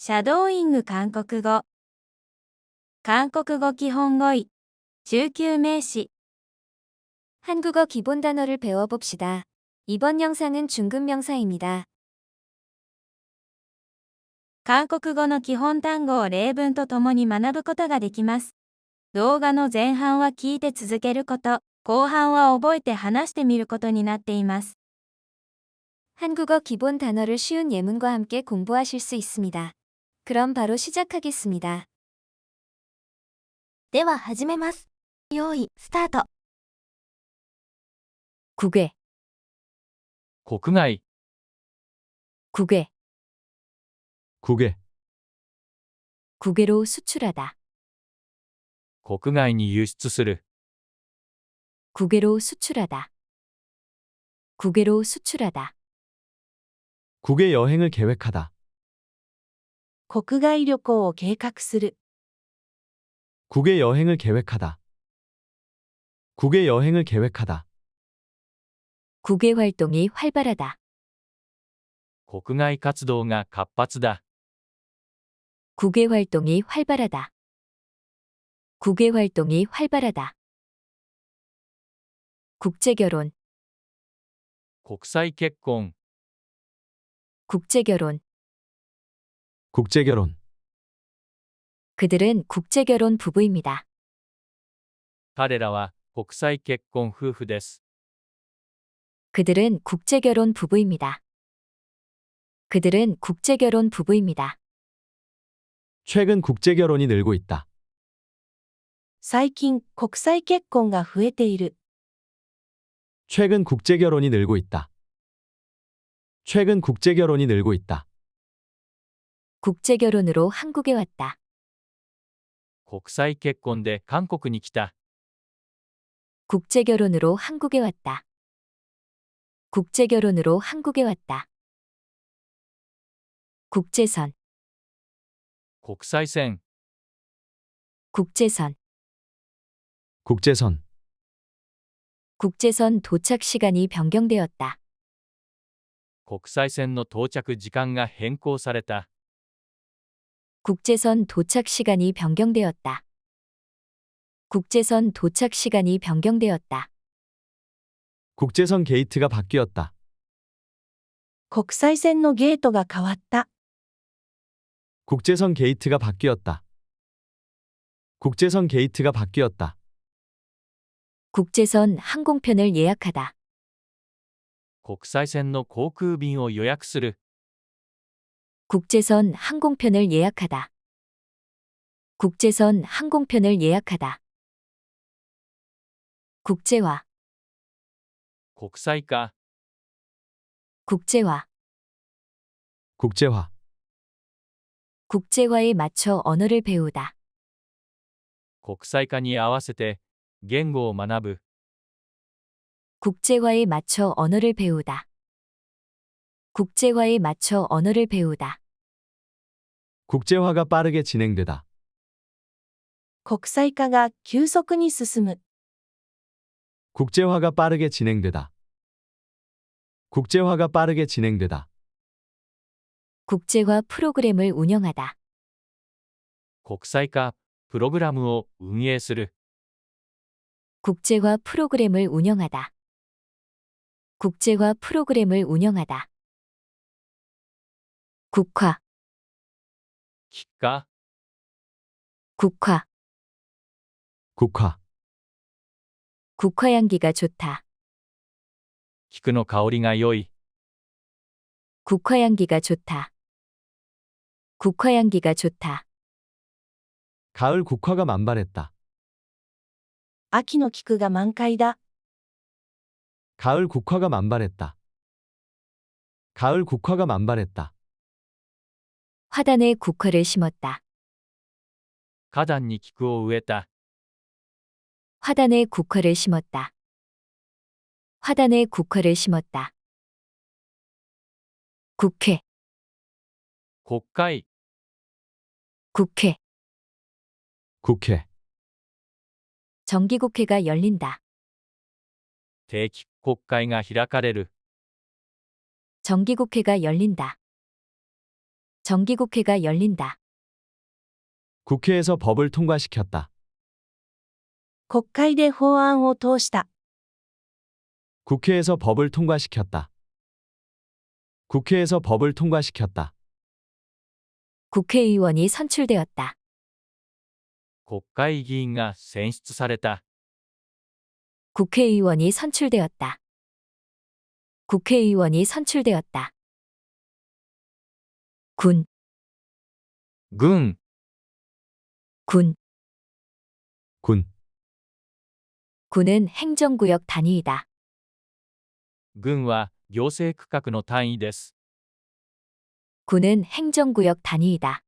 シャドーイング韓国語。韓国語基本語彙。中級名詞。 한국어 기본 단어를 배워봅시다. 이번 영상은 중급 명사입니다. 韓国語の基本単語を例文とともに学ぶことができます。動画の前半は聞いて続けること、後半は覚えて話してみることになっています。 한국어 기본 단어를 쉬운 예문과 함께 공부하실 수 있습니다. 그럼 바로 시작하겠습니다. では始めます。用意、スタート。 국외, 国外、 국외, 국외、 국외로 수출하다. 国外に輸出する、 국외로 수출하다. 국외로 수출하다. 국외 여행을 계획하다. 国外旅行を計画する。 국외 여행을 계획하다. 국외 여행을 계획하다. 국외 활동이 활발하다. 国外活動が活発だ、 국외 활동이 활발하다. 국외 활동이 활발하다. 국제결혼, 国際結婚、 국제결혼. 국제결혼. 그들은 국제결혼 부부입니다. 彼らは国際結婚夫婦です。 그들은 국제결혼 부부입니다. 그들은 국제결혼 부부입니다. 최근 국제결혼이 늘고 있다. 最近、国際結婚が増えている。 최근 국제결혼이 늘고 있다. 최근 국제결혼이 늘고 있다. 국제결혼으로 한국에 왔다. 国際結婚で韓国に来た、 국제결혼으로 한국에 왔다. 국제결혼으로 한국에 왔다. 국제선, 国際線、 국제선. 국제선. 국제선 도착 시간이 변경되었다. 国際線の到着時間が変更された、 국제선 도착 시간이 변경되었다. 국제선 도착 시간이 변경되었다. 국제선 게이트가 바뀌었다. 国際線のゲートが変わった。 국제선 게이트가 바뀌었다. 국제선 게이트가 바뀌었다. 국제선 항공편을 예약하다. 国際線の航空便を予約する、 국제선 항공편을 예약하다. 국제선 항공편을 예약하다. 국제화, 国際化、 국제화. 국제화. 국제화에 맞춰 언어를 배우다. 国際化に合わせて言語を学ぶ、 국제화에 맞춰 언어를 배우다. 국제화에 맞춰 언어를 배우다. 국제화가 빠르게 진행되다. 国際化が急速に進む。 국제화가 빠르게 진행되다. 국제화가 빠르게 진행되다. 국제화 프로그램을 운영하다. 国際化プログラムを運営する、 국제화 프로그램을 운영하다. 국제화 프로그램을 운영하다. 국화, 帰化、 국화. 국화. 국화 향기가 좋다. 菊の香りが良い、 국화 향기가 좋다. 국화 향기가 좋다. 가을 국화가 만발했다. 秋の菊が満開だ。 가을 국화가 만발했다. 가을 국화가 만발했다. 화단에 국화를 심었다. 花壇に菊を植えた、 화단에 국화를 심었다. 화단에 국화를 심었다. 국회, 国会、 국회. 국회. 정기국회가 열린다. 定期国会が開かれる、 정기국회가 열린다. 정기국회가 열린다. 국회에서 법을 통과시켰다. 国会で法案を通した。 국회에서 법을 통과시켰다. 국회에서 법을 통과시켰다. 국회의원이 선출되었다. 国会議員が選出された。 국회의원이 선출되었다. 국회의원이 선출되었다. 군, 軍、 군, 군, 군은 행정구역 단위이다. 軍は行政区画の単位です。 군은 행정구역 단위이다.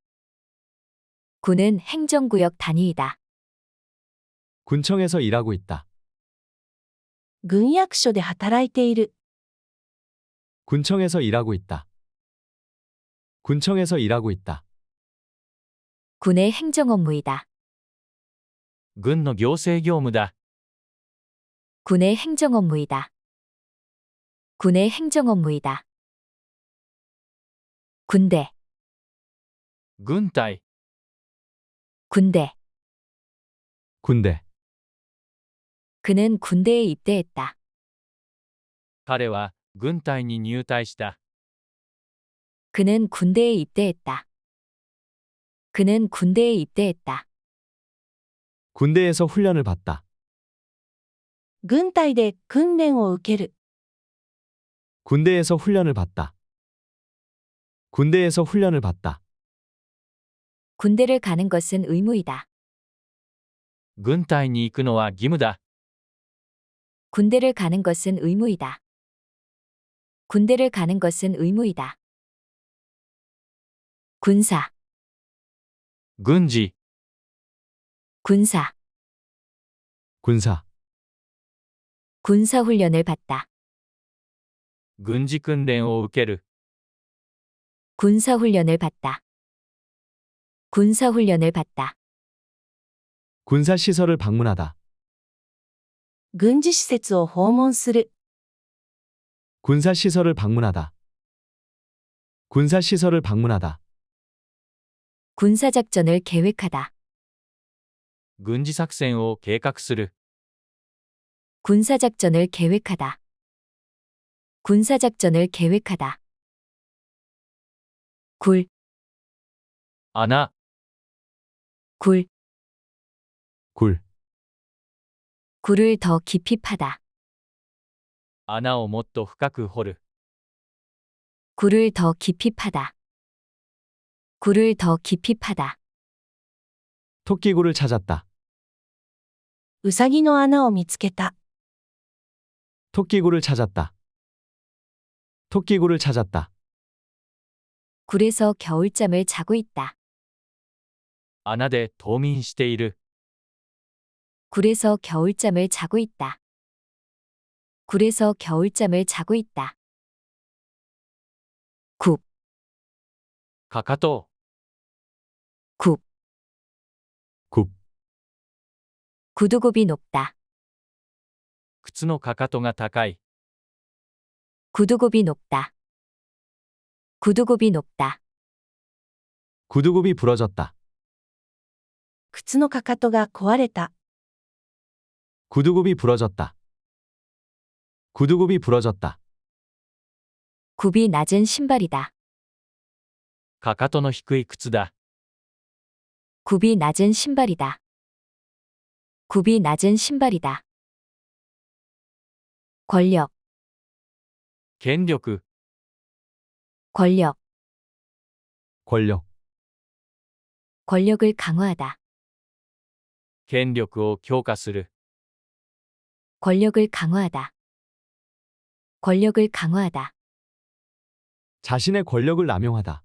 군은 행정구역 단위이다. 군청에서 일하고 있다. 軍役所で働いている。 군청에서 일하고 있다. 군청에서 일하고 있다. 군의 행정 업무이다. 軍の行政業務だ。 군의 행정 업무이다. 군의 행정 업무이다. 군대, 軍隊、 군대. 군대. 그는 군대에 입대했다. 彼は軍隊に入隊した。 그는 군대에 입대했다. 그는 군대에 입대했다. 군대에서 훈련을 받다. 軍隊で訓練を受ける。 군대에서 훈련을 받다. 군대에서 훈련을 받다. 군대를 가는 것은 의무이다. 軍隊に行くのは義務だ。 군대를 가는 것은 의무이다. 군대를 가는 것은 의무이다. 군사, 軍事、 군사, 군사. 군사훈련을 받다. 軍事訓練を受ける。 군사훈련을 받다. 군사훈련을 받다. 군사시설을 방문하다. 軍事施設を訪問する。 군사시설을 방문하다. 군사시설을 방문하다. 군사작전을 계획하다. 軍事作戦を計画する。 군사작전을 계획하다. 군사작전을 계획하다. 굴, 穴、 굴, 굴. 굴을 더 깊이 파다. 穴をもっと深く掘る。 굴을 더 깊이 파다. 굴을 더 깊이 파다. 토끼굴을 찾았다. うさぎの穴を見つけた。 토끼굴을 찾았다. 토끼굴을 찾았다. 굴에서 겨울잠을 자고 있다. 穴で冬眠している。 굴에서 겨울잠을 자고 있다. 굴에서 겨울잠을 자고 있다. 굽, かかと、 굽, 굽. 구두굽이 높다. 靴のかかとが高い。 구두굽이 높다. 구두굽이 높다. 구두굽이 부러졌다. 靴のかかとが壊れた。 구두굽이 부러졌다. 구두굽이 부러졌다. 굽이 낮은 신발이다. かかとの低い靴だ。 굽이 낮은 신발이다. 굽이 낮은 신발이다. 권력, 権力、 권력, 권력. 권력을 강화하다. 権力を強化する。 권력을 강화하다. 권력을 강화하다. 자신의 권력을 남용하다.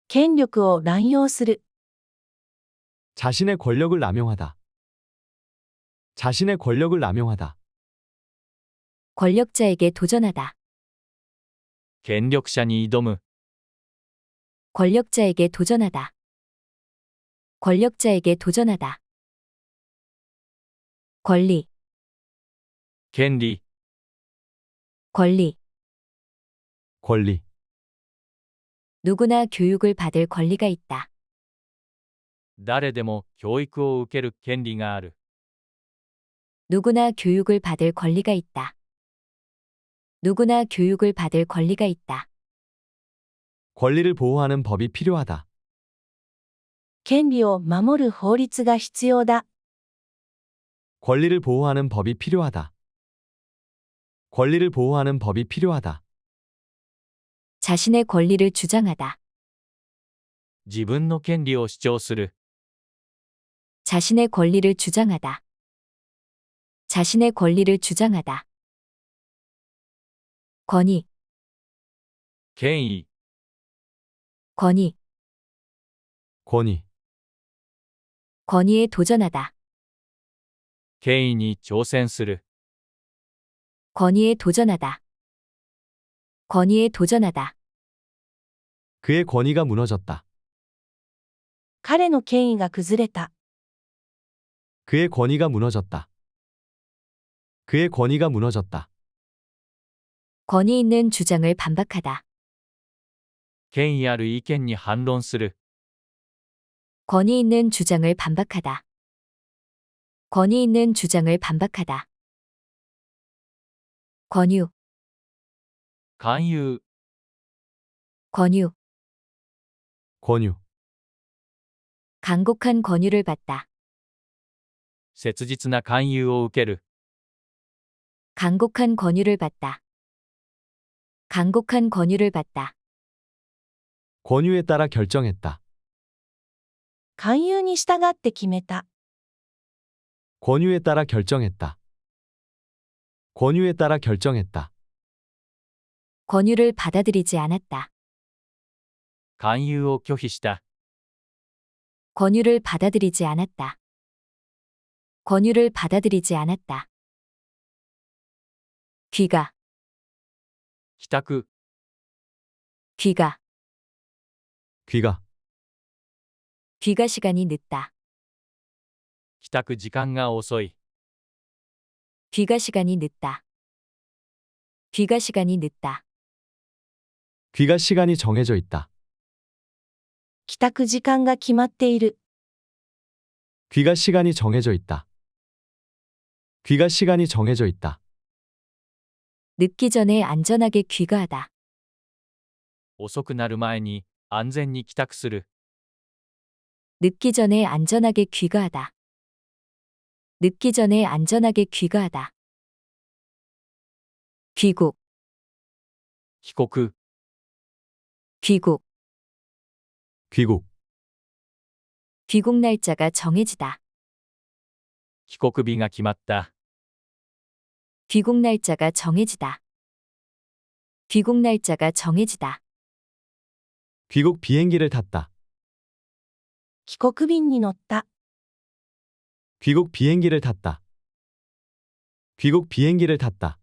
権力を乱用する。 자신의 권력을 남용하다. 자신의 권력을 남용하다. 권력자에게 도전하다. 権力者に挑む。 권력자에게 도전하다. 권력자에게 도전하다. 권리, 権利、 권리, 권리. 누구나 교육을 받을 권리가 있다. 誰でも教育を受ける権利がある。 누구나 교육을 받을 권리가 있다. 누구나 교육을 받을 권리가 있다. 권리를 보호하는 법이 필요하다. 権利を守る法律が必要だ。 권리를 보호하는 법이 필요하다. 권리를 보호하는 법이 필요하다. 자신의 권리를 주장하다. 自分の権利を主張する。 자신의 권리를 주장하다. 자신의 권리를 주장하다. 권위, 権威、 권위, 권위, 권위에 도전하다. 権威に挑戦する。 권위에 도전하다. 권위에 도전하다. 그의 권위가 무너졌다. 彼の権威が崩れた。 그의 권위가 무너졌다. 그의 권위가 무너졌다. 권위 있는 주장을 반박하다. 権威ある意見に反論する。 권위 있는 주장을 반박하다. 권위 있는 주장을 반박하다. 권유, 勧誘、 권유, 권유, 간곡한 권유를 받다. 切実な勧誘を受ける。 간곡한 권유를 받다. 간곡한 권유를 받다. 권유에 따라 결정했다. 勧誘に従って決めた。 권유에 따라 결정했다. 권유에 따라 결정했다. 권유를 받아들이지 않았다. 勧誘を拒否した。 권유를 받아들이지 않았다. 권유를 받아들이지 않았다. 귀가, 帰宅、 귀가, 귀가, 귀가 시간이 늦다. 帰宅時間が遅い。 귀가 시간이 늦다. 귀가 시간이 늦다. 귀가 시간이 정해져 있다. 帰宅時間が決まっている。 귀가 시간이 정해져 있다. 귀가 시간이 정해져 있다. 늦기 전에 안전하게 귀가하다. 遅くなる前に安全に帰宅する。 늦기 전에 안전하게 귀가하다. 늦기 전에 안전하게 귀가하다. 귀국, 帰国、 귀국, 귀국, 귀국 날짜가 정해지다. 帰国日が決まった。 귀국 날짜가 정해지다. 귀국 날짜가 정해지다. 귀국 비행기를 탔다. 帰国便に乗った。 귀국 비행기를 탔다. 귀국 비행기를 탔다.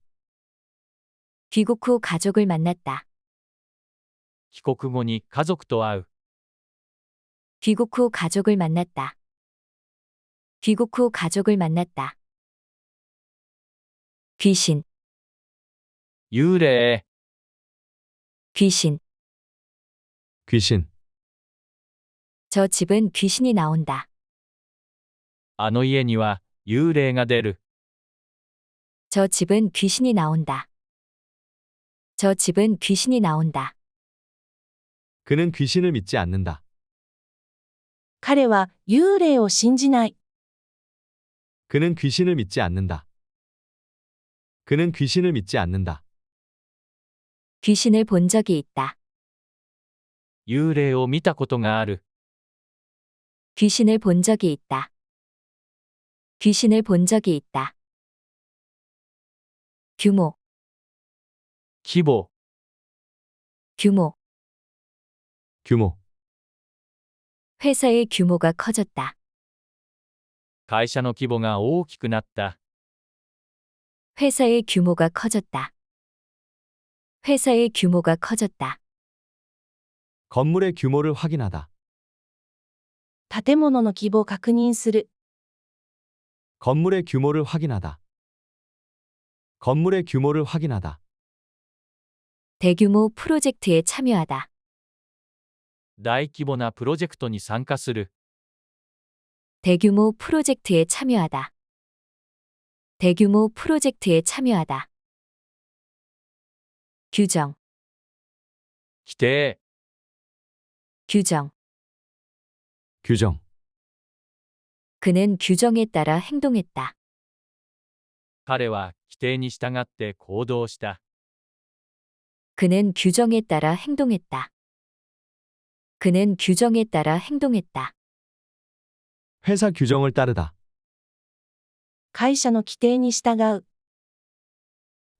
귀국 후 가족을 만났다. 帰国後に家族と会う。 귀국 후 가족을 만났다. 귀국 후 가족을 만났다. 귀신, 幽霊、 귀신. 귀신, 저 집은 귀신이 나온다. あの家には幽霊が出る。 저 집은 귀신이 나온다. 저 집은 귀신이 나온다. 그는 귀신을 믿지 않는다. 彼は幽霊を信じない。 그는 귀신을 믿지 않는다. 그는 귀신을 믿지 않는다. 귀신을 본 적이 있다. 幽霊を見たことがある。 귀신을 본 적이 있다. 귀신을 본 적이 있다. 규모, 規模、 규모. 규모, 회사의 규모가 커졌다. 会社の規模が大きくなった。 회사의 규모가 커졌다. 회사의 규모가 커졌다. 건물의 규모를 확인하다. 建物の規模を確認する。 건물의 규모를 확인하다. 건물의 규모를 확인하다. 대규모 프로젝트에 참여하다. 大規模なプロジェクトに参加する。 대규모 프로젝트에 참여하다. 대규모 프로젝트에 참여하다. 규정, 否定、 규정. 규정. 그는 규정에 따라 행동했다. 彼は規定に従って行動した。 그는 규정에 따라 행동했다. 그는 규정에 따라 행동했다. 회사 규정을 따르다. 会社の規定に従う。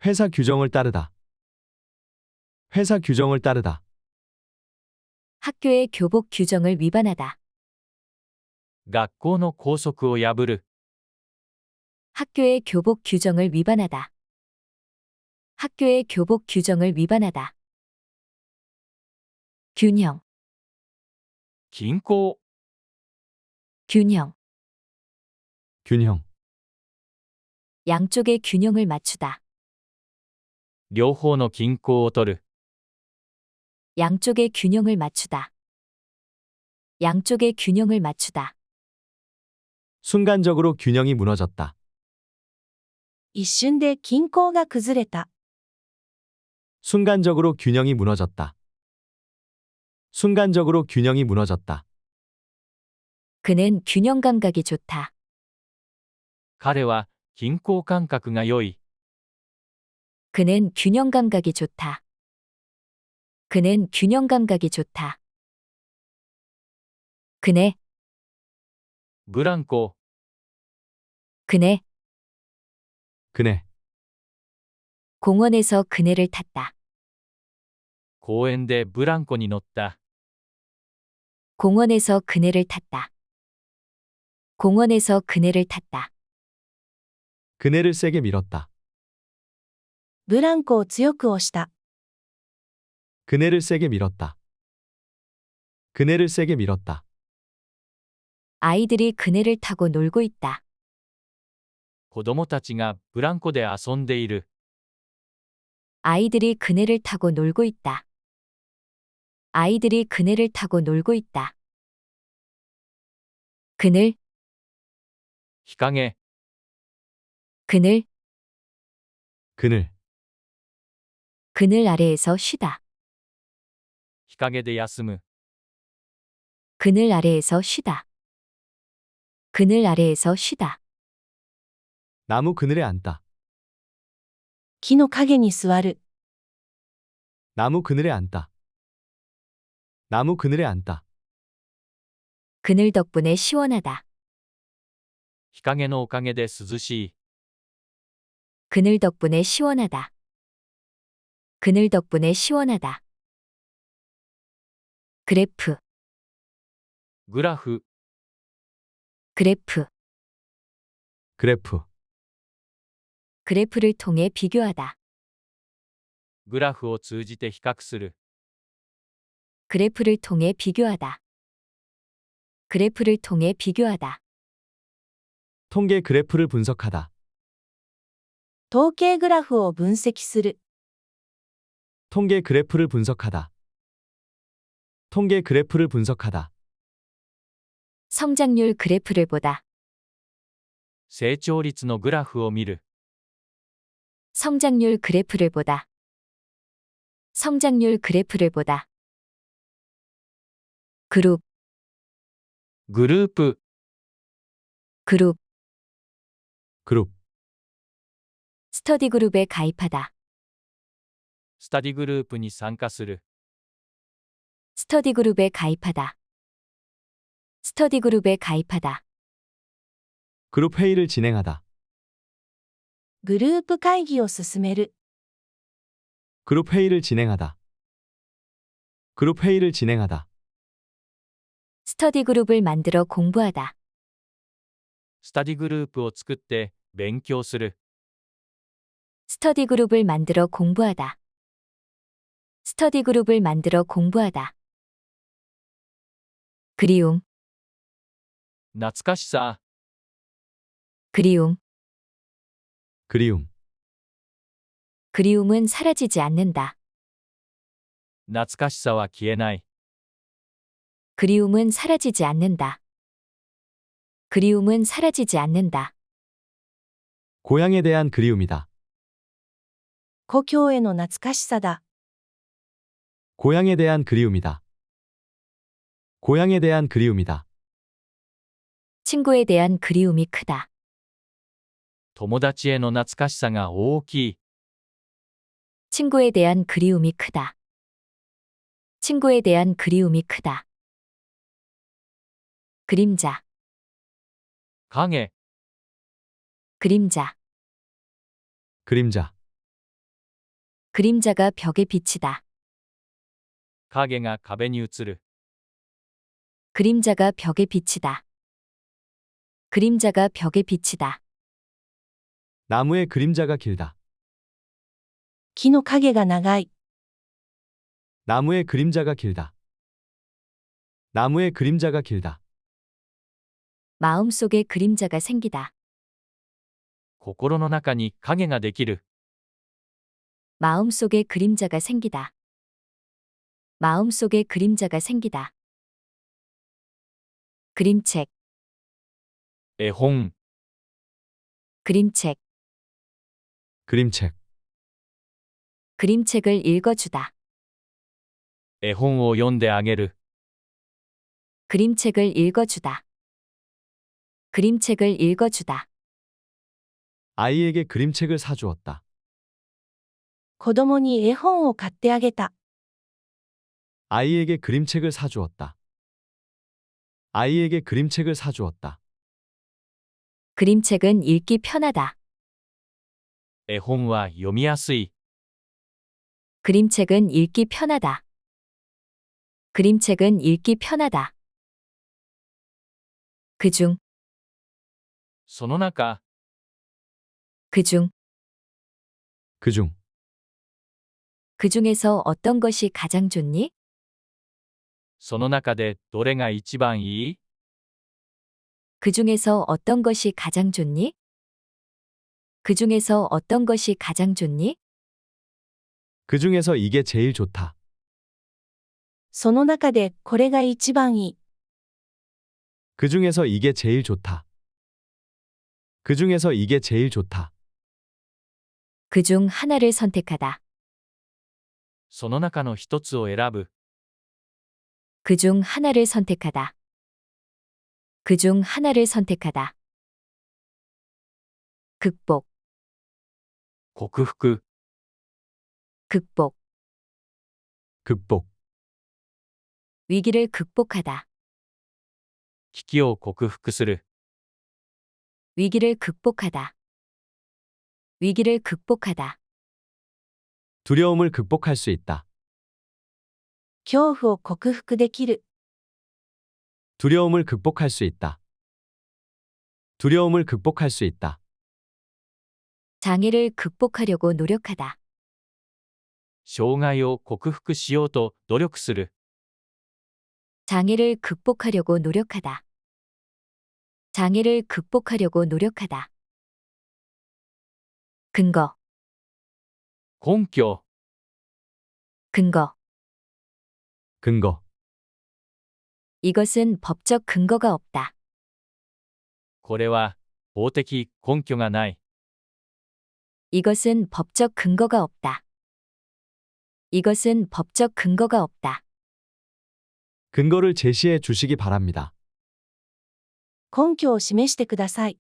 회사 규정을 따르다. 회사 규정을 따르다. 학교의 교복 규정을 위반하다. 学校の校則を破る。 학교의 교복 규정을 위반하다. 학교의 교복 규정을 위반하다. 균형, 均衡、 균형. 균형. 양쪽의 균형을 맞추다. 両方の均衡を取る。 양쪽의 균형을 맞추다. 양쪽의 균형을 맞추다. 순간적으로 균형이 무너졌다. 一瞬で均衡が崩れた。 순간적으로 균형이 무너졌다. 순간적으로 균형이 무너졌다. 그는 균형 감각이 좋다. 彼は均衡感覚が良い。 그는 균형 감각이 좋다. 그는 균형 감각이 좋다. 그네, ブランコ、 그네. 그네. 공원에서 그네를 탔다. 公園でブランコに乗った。 공원에서 그네를 탔다. 공원에서 그네를 탔다. 그네를 세게 밀었다. ブランコを強く押した。 그네를 세게 밀었다. 그네를 세게 밀었다. 아이들이 그네를 타고 놀고 있다. 子供たちがブランコで遊んでいる。 아이들이 그네를 타고 놀고 있다. 아이들이 그네를 타고 놀고 있다. 그늘, 日陰、 그늘, 그늘. 그늘 아래에서 쉬다. 日陰で休む。 그늘 아래에서 쉬다. 그늘 아래에서 쉬다. 나무 그늘에 앉다. 木の陰に座る。 나무 그늘에 앉다. 나무 그늘에 앉다. 그늘 덕분에 시원하다. 日陰のおかげで涼しい。 그늘 덕분에 시원하다. 그늘 덕분에 시원하다. 그래프, グラフ、 그래프. 그래프. 그래프를 통해 비교하다. グラフを通じて比較する。 그래프를 통해 비교하다. 그래프를 통해 비교하다. 통계 그래프를 분석하다. 統計グラフを分析する。 통계 그래프를 분석하다. 통계 그래프를 분석하다. 성장률 그래프를 보다. 成長率のグラフを見る。 성장률 그래프를 보다. 성장률 그래프를 보다. 그룹, グループ、 그룹. 그룹. 스터디 그룹에 가입하다. スタディグループに参加する。 스터디 그룹에 가입하다. 스터디 그룹에 가입하다. 그룹 회의를 진행하다. グループ会議を進める。 그룹 회의를 진행하다. 그룹 회의를 진행하다. 스터디 그룹을 만들어 공부하다. スタディグループを作って勉強する。 스터디 그룹을 만들어 공부하다. 스터디 그룹을 만들어 공부하다. 그리움, 懐かしさ、 그리움. 그리움. 그리움은 사라지지 않는다. 懐かしさは消えない。 그리움은 사라지지 않는다. 그리움은 사라지지 않는다. 고향에 대한 그리움이다. 故郷への懐かしさだ。 고향에 대한 그리움이다. 고향에 대한 그리움이다. 친구에 대한 그리움이 크다. 友達への懐かしさが大きい。 친구에 대한 그리움이 크다. 친구에 대한 그리움이 크다. 그림자, 影、 그림자. 그림자. 그림자가 벽에 비치다. 影が壁に映る。 그림자가 벽에 비치다. 그림자가 벽에 비치다. 나무의 그림자가 길다. 木の影が長い。 나무의 그림자가 길다. 나무의 그림자가 길다. 마음속에 그림자가 생기다. 心の中に影ができる。 마음속에 그림자가 생기다. 마음속에 그림자가 생기다. 그림책, 絵本、 그림책. 그림책. 그림책을 읽어주다. 絵本を読んであげる。 그림책을 읽어주다. 그림책을 읽어주다. 아이에게 그림책을 사주었다. 子供に絵本を買ってあげた。 아이에게 그림책을 사주었다. 아이에게 그림책을 사주었다. 그림책은 읽기 편하다. 絵本は読みやすい。 그림책은 읽기 편하다. 그림책은 읽기 편하다. 그중, その中、 그중, 그중. 그중에서 어떤 것이 가장 좋니? その中でどれが一番いい？ 그중에서 어떤 것이 가장 좋니? 그중에서 어떤 것이 가장 좋니? 그 중에서 이게 제일 좋다. その中でこれが一番いい。 그 중에서 이게 제일 좋다. 그 중에서 이게 제일 좋다. 그중 하나를 선택하다. その中の一つを選ぶ。 그중 하나를 선택하다. 그중 하나를 선택하다. 극복, 克服、 극복. 극복. 위기를 극복하다. 危機を克服する。 위기를 극복하다. 위기를 극복하다. 두려움을 극복할 수 있다. 恐怖を克服できる。 두려움을 극복할 수 있다. 두려움을 극복할 수 있다. 장애를 극복하려고 노력하다. 障害を克服しようと努力する。 장애를 극복하려고 노력하다. 장애를 극복하려고 노력하다. 근거, 根拠、 근거. 근거. 이것은 법적 근거가 없다. これは法的根拠がない。 이것은 법적 근거가 없다. 이것은 법적 근거가 없다. 근거를 제시해 주시기 바랍니다. 根拠を示してください。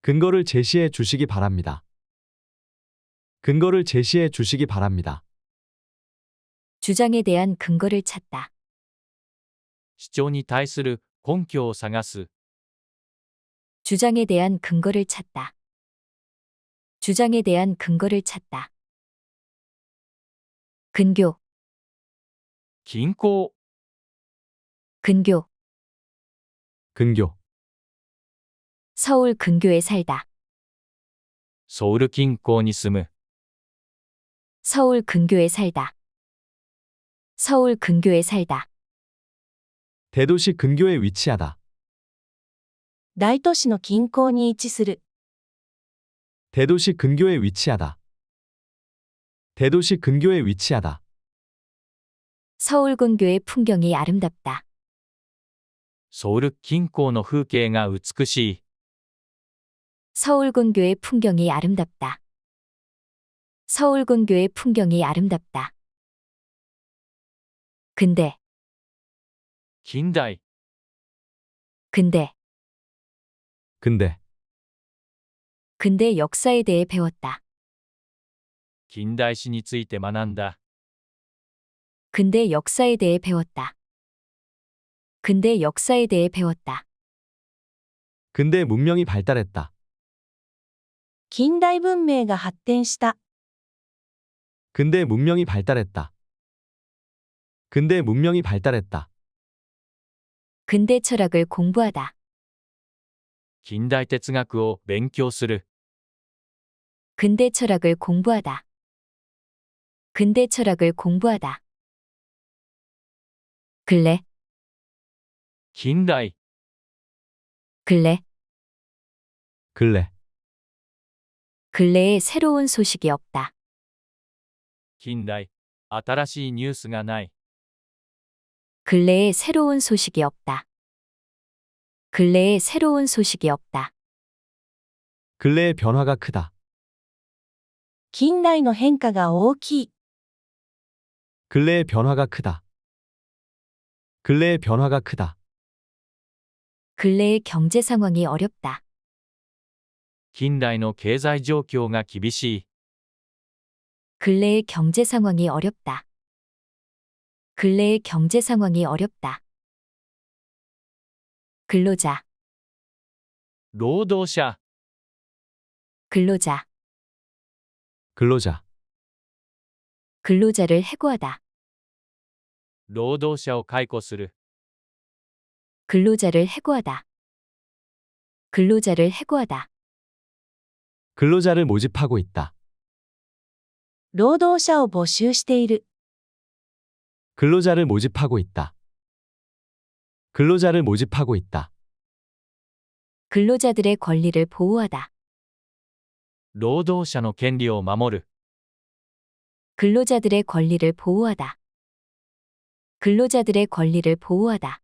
근거를 제시해 주시기 바랍니다. 근거를 제시해 주시기 바랍니다. 주장에 대한 근거를 찾다. 主張に対する根拠を探す。 주장에 대한 근거를 찾다. 주장에 대한 근거를 찾다. 근교, 均衡、 근교. 근교. 서울 근교에 살다. ソウル近郊に住む。 서울 근교에 살다. 서울 근교에 살다. 대도시 근교에 위치하다. 大都市の近郊に位置する。 대도시 근교에 위치하다. 대도시 근교에 위치하다. 서울 근교의 풍경이 아름답다. ソウル近郊の風景が美しい。 서울 근교의 풍경이 아름답다. 서울 근교의 풍경이 아름답다. 근데, 近代、 근데, 근데, 근대 역사에 대해 배웠다. 近代史について学んだ。 근대 역사에 대해 배웠다. 근대 역사에 대해 배웠다. 근대 문명이 발달했다. 近代文明が発展した。 근대 문명이 발달했다. 근대 문명이 발달했다. 근대 철학을 공부하다. 近代哲学を勉強する。 근대 철학을 공부하다. 근대 철학을 공부하다. 근래, 近代、 근래, 근래, 근래에 새로운 소식이 없다. 近代、新しいニュースがない。 근래에 새로운 소식이 없다. 근래에 새로운 소식이 없다. 근래의 변화가 크다. 近代の変化が大きい。 근래의 변화가 크다. 근래의 변화가 크다. 근래의 경제 상황이 어렵다. 近代の経済状況が厳しい。 근래의 경제 상황이 어렵다. 근래의 경제 상황이 어렵다. 근로자, 労働者、 근로자, 근로자, 근로자를 해고하다. 労働者を解雇する。 근로자를 해고하다. 근로자를 해고하다. 근로자를 모집하고 있다. 労働者を募集している。 근로자를 모집하고 있다. 근로자를 모집하고 있다. 근로자들의 권리를 보호하다. 労働者の権利を守る。 근로자들의 권리를 보호하다. 근로자들의 권리를 보호하다.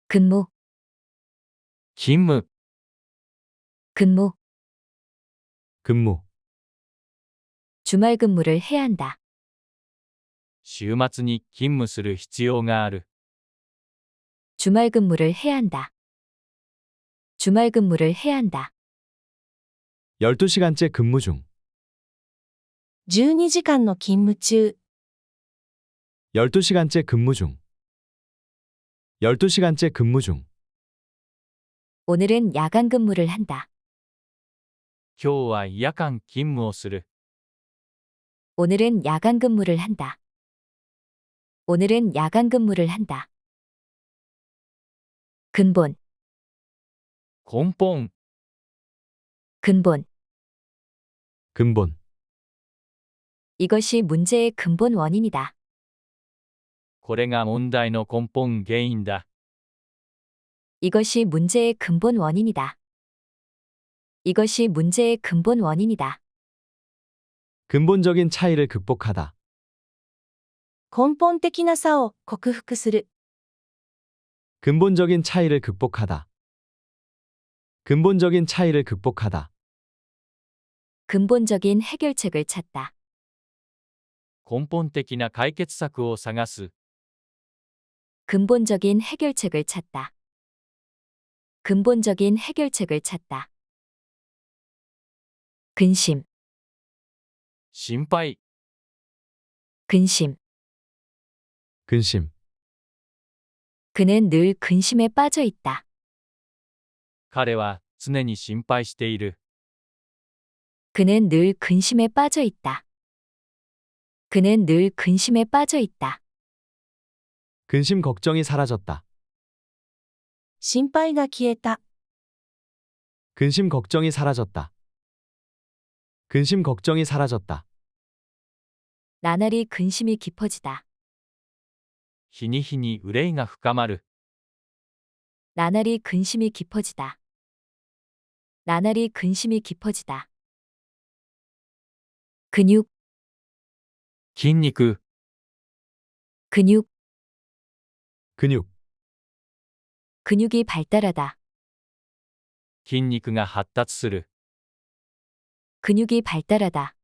근무, 勤務、 근무, 근무, 주말 근무를 해야 한다. 週末に勤務する必要がある。 주말 근무를 해야 한다. 주말 근무를 해야 한다. 12시간째 근무 중. 12時間の勤務中。 12시간째 근무 중. 12시간째 근무 중. 오늘은 야간 근무를 한다. 今日は夜間勤務をする。 오늘은 야간 근무를 한다. 오늘은 야간 근무를 한다. 근본, 根本、 근본. 근본, 이것이 문제의 근본 원인이다. これが問題の根本原因だ。 이것이 문제의 근본 원인이다. 이것이 문제의 근본 원인이다. 근본적인 차이를 극복하다. 根本的な差を克服する。 근본적인 차이를 극복하다. 근본적인 차이를 극복하다. 근본적인 해결책을 찾다. 根本的な解決策を探す。 근본적인 해결책을 찾다. 근본적인 해결책을 찾다. 근심, 心配、 근심. 근심, 그는 늘 근심에 빠져 있다. 彼は常に心配している。 그는 늘 근심에 빠져 있다. 그는 늘 근심에 빠져 있다. 근심 걱정이 사라졌다. 心配が消えた。 근심 걱정이 사라졌다. 근심 걱정이 사라졌다. 나날이 근심이 깊어지다. 日に日に憂いが深まる。 나날이 근심이 깊어지다. 나날이 근심이 깊어지다. 근육, 筋肉、 근육, 근육, 근육이 발달하다. 筋肉が発達する。 근육이 발달하다.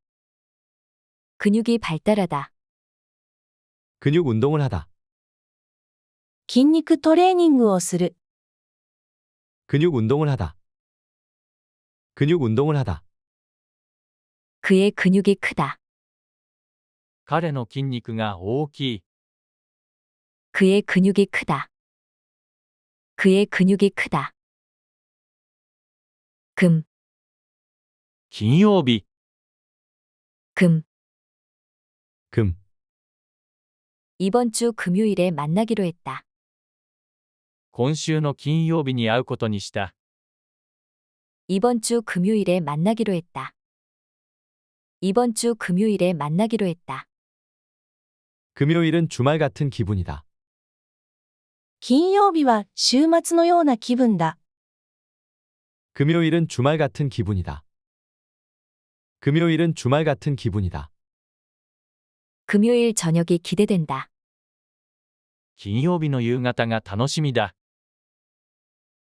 근육이 발달하다. 근육 운동을 하다. 筋肉トレーニングをする。 근육 운동을 하다. 근육 운동을 하다. 그의 근육이 크다. 彼の筋肉が大きい。 그의 근육이 크다. 그의 근육이 크다. 금, 金曜日、 금. 금, 이번 주 금요일에 만나기로 했다. 今週の金曜日に会うことにした。 이번 주 금요일에 만나기로 했다. 이번 주 금요일에 만나기로 했다. 금요일은 주말 같은 기분이다. 金曜日は週末のような気分だ。 금요일은 주말 같은 기분이다. 금요일은 주말 같은 기분이다. 금요일 저녁이 기대된다. 金曜日の夕方が楽しみだ。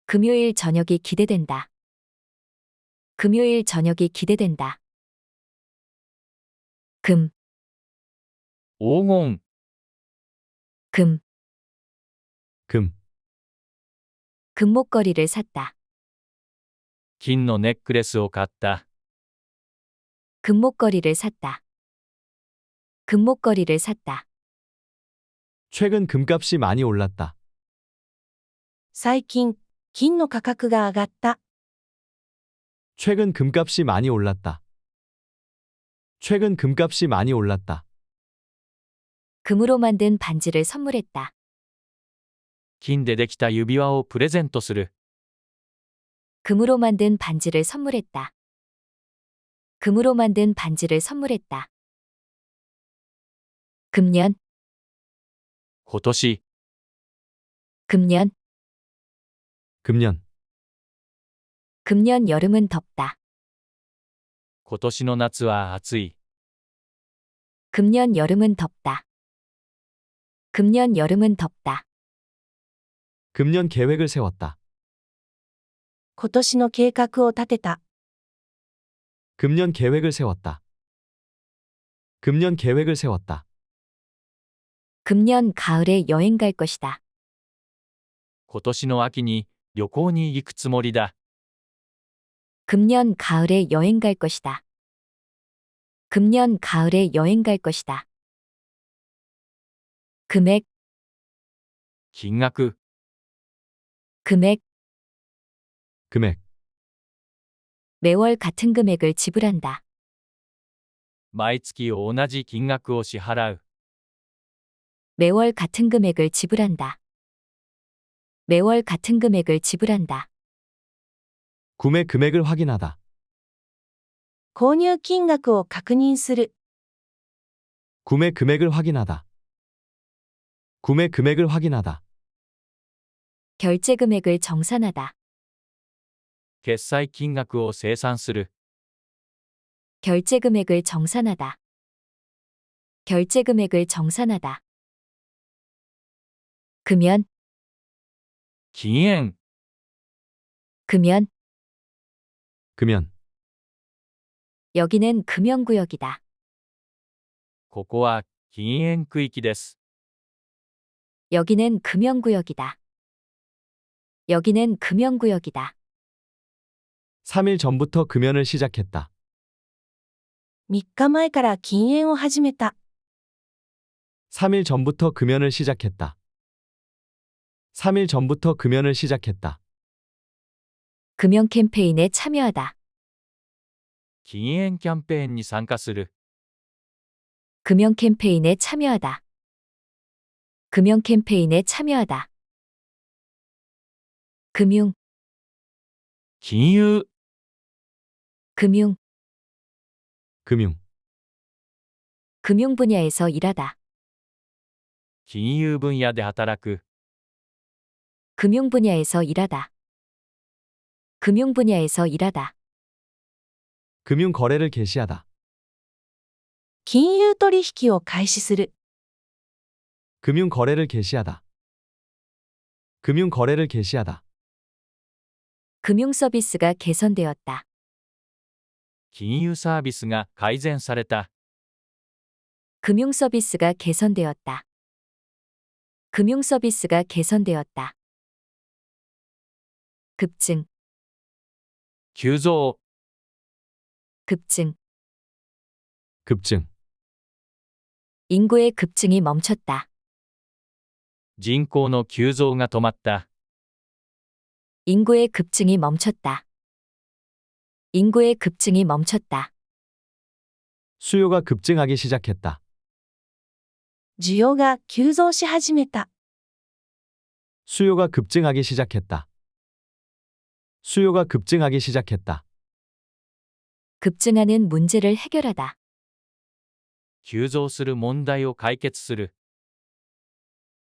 금요일 저녁이 기대된다. 금요일 저녁이 기대된다. 금, 黄金、 금. 금, 금목걸이를 샀다. 金のネックレスを買った。 금목걸이를 샀다. 금목걸이를 샀다. 최근 금값이 많이 올랐다. 最近、金の価格が上がった。 최근 금값이 많이 올랐다. 최근 금값이 많이 올랐다. 금으로 만든 반지를 선물했다. 金でできた指輪をプレゼントする。 금으로 만든 반지를 선물했다. 금으로 만든 반지를 선물했다. 금년, 今年、 금년, 금년, 금년 여름은 덥다. 今年の夏は暑い。 금년 여름은 덥다. 금년 여름은 덥다. 금년 계획을 세웠다. 今年の計画を立てた。 금년 계획을 세웠다. 금년 계획을 세웠다. 금년 가을에 여행 갈 것이다. 今年の秋に旅行に行くつもりだ。 금년 가을에 여행 갈 것이다. 금년 가을에 여행 갈 것이다. 금액, 金額、 금액, 금액, 매월 같은 금액을 지불한다. 毎月同じ金額を支払う。 매월 같은 금액을 지불한다. 매월 같은 금액을 지불한다. 구매 금액을 확인하다. 購入金額を確認する。 구매 금액을 확인하다. 구매 금액을 확인하다. 결제 금액을 정산하다. 決済金額を精算する。 결제 금액을 정산하다. 결제 금액을 정산하다. 금연, 禁煙、 금연. 금연, 여기는 금연구역이다. ここは禁煙区域です。 여기는 금연구역이다. 여기는 금연구역이다. 3일 전부터 금연을 시작했다. 3日前から禁煙を始めた。 3일 전부터 금연을 시작했다. 3일 전부터 금연을 시작했다. 금연 캠페인에 참여하다. 禁煙キャンペーンに参加する。 금연 캠페인에 참여하다. 금연 캠페인에 참여하다. 금융, 金融、 금융, 금융, 금융 분야에서 일하다. 金融分野で働く。 금융 분야에서 일하다. 금융 분야에서 일하다. 금융 거래를 개시하다. 金融取引を開始する。 금융 거래를 개시하다. 금융 거래를 개시하다. 금융 서비스가 개선되었다.金融サービスが改善された。 금융 서비스가 개선되었다. 금융 서비스가 개선되었다. 급증, 急増、 급증. 급증. 인구의 급증이 멈췄다. 人口の急増が止まった。 인구의 급증이 멈췄다. 인구의 급증이 멈췄다. 수요가 급증하기 시작했다. 需要が急増し始めた。 수요가 급증하기 시작했다. 수요가 급증하기 시작했다. 급증하는 문제를 해결하다. 急増する問題を解決する。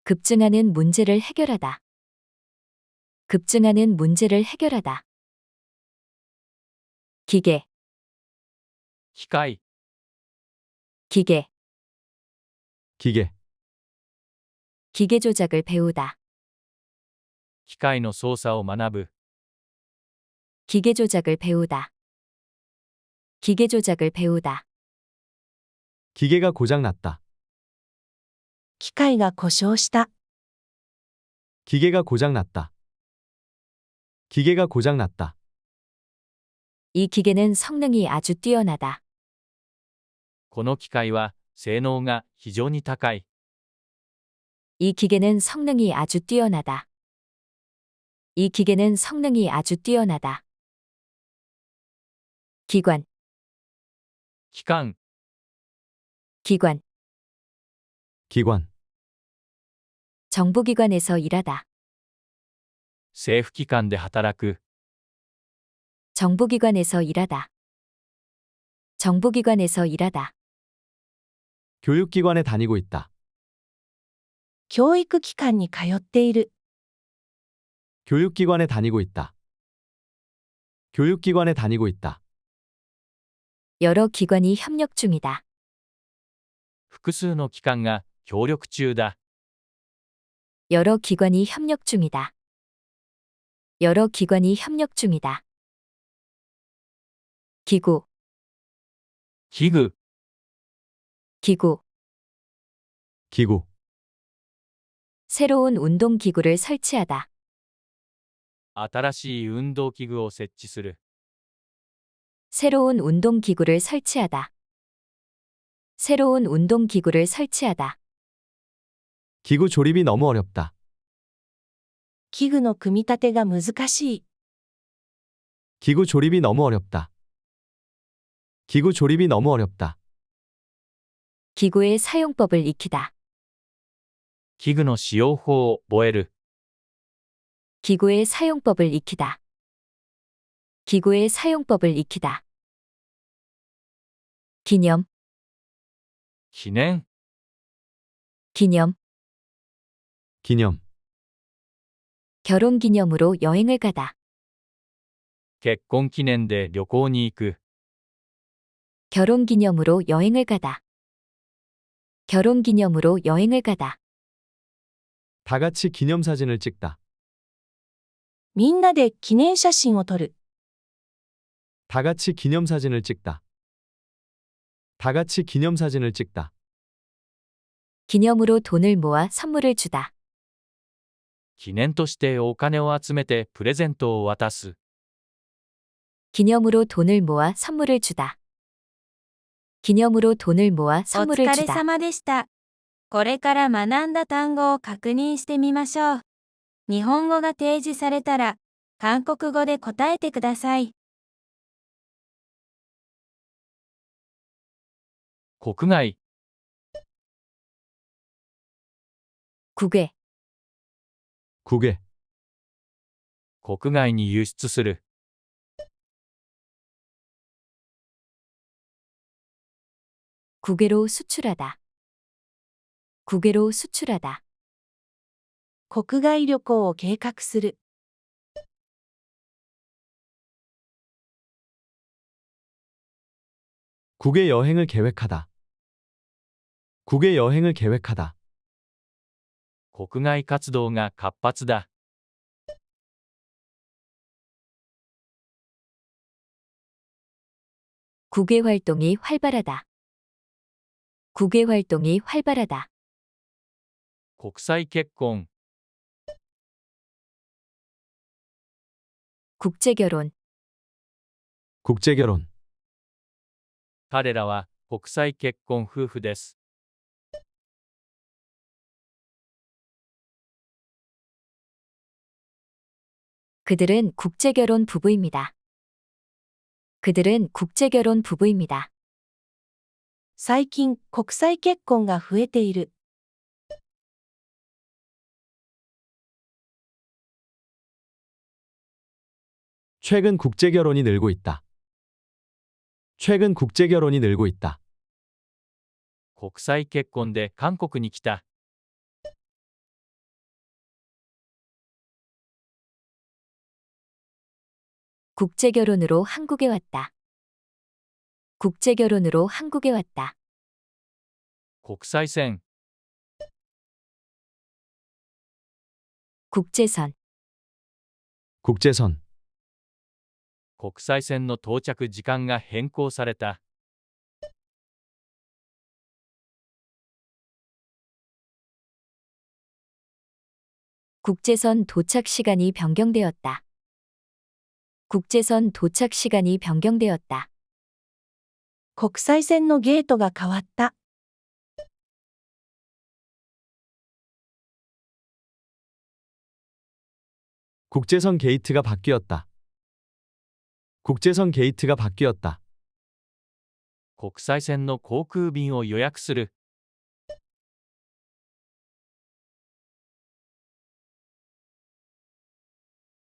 급증하는 문제를 해결하다. 급증하는 문제를 해결하다. 기계, 機械、 기계, 기계. 기계 조작을 배우다. 機械の操作を学ぶ。 기계 조작을 배우다. 기계 조작을 배우다. 기계가 고장났다. 機械が故障した。 기계가 고장났다. 기계가 고장났다. 이 기계는 성능이 아주 뛰어나다. この機械は性能が非常に高い。 이 기계는 성능이 아주 뛰어나다. 이 기계는 성능이 아주 뛰어나다. 기관, 機関、 기관. 기관. 정부기관에서 일하다. 政府機関で働く。 정부기관에서 일하다. 정부기관에서 일하다. 교육기관에 다니고 있다. 教育機関に通っている。 교육기관에 다니고 있다. 교육기관에 다니고 있다. 여러 기관이 협력 중이다. 複数の機関が協力中だ。 여러 기관이 협력 중이다. 여러 기관이 협력 중이다. 기구, 器具、 기구. 기구. 새로운 운동기구를 설치하다. 新しい運動器具を設置する。 새로운 운동기구를 설치하다. 새로운 운동기구를 설치하다. 기구 조립이 너무 어렵다. 器具の組み立てが難しい。 기구 조립이 너무 어렵다. 기구 조립이 너무 어렵다. 기구의 사용법을 익히다. 器具の使用法を覚える。 기구의 사용법을 익히다. 기구의 사용법을 익히다. 기념, 記念、 기념. 기념. 결혼기념으로 여행을 가다. 結婚記念で旅行に行く。 결혼기념으로 여행을 가다. 결혼기념으로 여행을 가다. 다 같이 기념사진을 찍다. みんなで記念写真を撮る。 다 같이 기념사진을 찍다. 다 같이 기념사진을 찍다. 기념으로 돈을 모아 선물을 주다. 記念としてお金を集めてプレゼントを渡す。 기념으로 돈을 모아 선물을 주다. 기념으로 돈을 모아 お 선물을 疲れ 주다. 様でした。これから学んだ単語を確認してみましょう。日本語が提示されたら、韓国語で答えてください。国外、 국외, 국외. 国外に輸出する。 국외로 수출하다. 국외로 수출하다. 国外旅行を計画する。 국외 여행을 계획하다. 국외 여행을 계획하다. 国外活動が活発だ。 국외 활동이 활발하다. 국외 활동이 활발하다. 国際結婚、 국제 결혼. 국제 결혼. 彼らは国際結婚夫婦です。 그들은 국제 결혼 부부입니다. 그들은 국제 결혼 부부입니다. 最近、国際結婚が増えている。 최근 국제 결혼이 늘고 있다. 최근 국제 결혼이 늘고 있다. 国際結婚で韓国に来た。 국제 결혼으로 한국에 왔다. 국제 결혼으로 한국에 왔다. 国際線、 국제선. 국제선. 国際線の到着時間が変更された。 국제선 도착 시간이 변경되었다. 국제선 도착 시간이 변경되었다. 国際線のゲートが変わった。 국제선 게이트가 바뀌었다. 국제선 게이트가 바뀌었다. 国際線の航空便を予約する。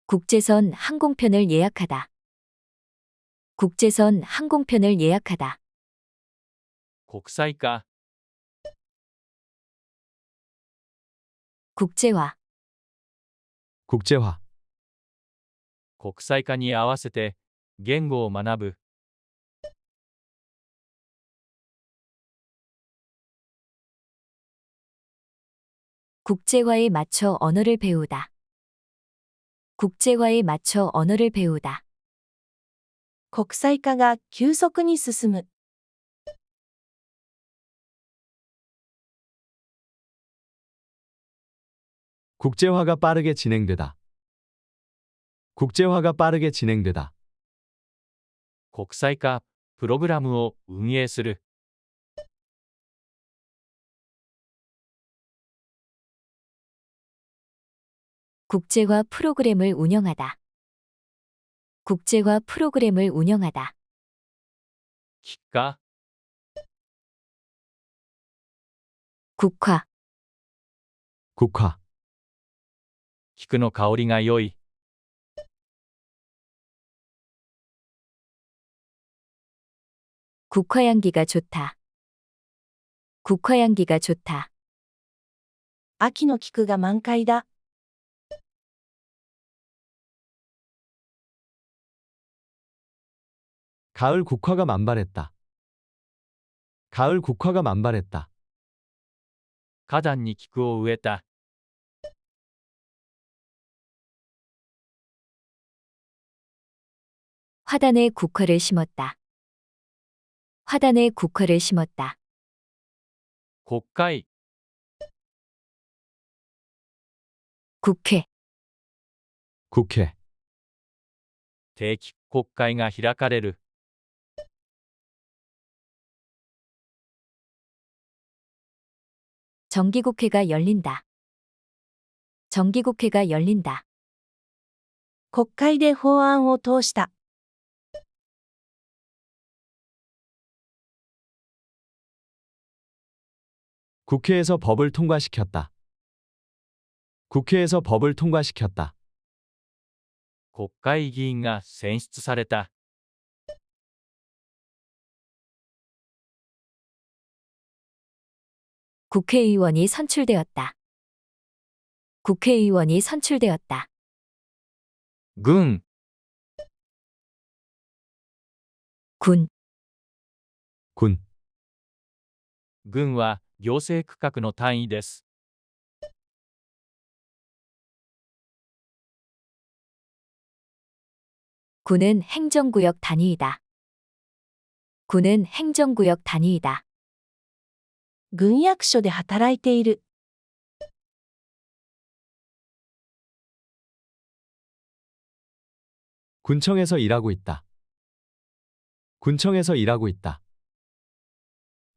국제선 항공편을 예약하다. 국제선 항공편을 예약하다. 国際化、 국제화. 국제화. 国際化に合わせて言語を学ぶ。 국제화에 맞춰 언어를 배우다. 국제화에 맞춰 언어를 배우다. 国際化が急速に進む。 국제화가 빠르게 진행되다. 국제화가 빠르게 진행되다. 国際化プログラムを運営する。 국제화 프로그램을 운영하다. 국제화 프로그램을 운영하다. 喫化、 국화. 국화. 菊の香りが良い。 국화향기가 좋다. 국화향기가 좋다. 秋の菊が満開だ。 가을 국화가 만발했다. 가을 국화가 만발했다. 花壇に菊を植えた。 화단에 국화를 심었다. 화단에 국화를 심었다. 国会、 국회. 국회. 定期国会が開かれる。 정기국회가 열린다. 정기국회가 열린다. 国会で法案を通した。 국회에서 법을 통과시켰다. 국회에서 법을 통과시켰다. 国会議員が選出された。 국회의원이 선출되었다. 국회의원이 선출되었다. 軍、 군. 군. 軍は行政区画の単位です。 군은 행정구역 단위이다. 군은 행정구역 단위이다. 軍役所で働いている。 군청에서 일하고 있다. 군청에서 일하고 있다.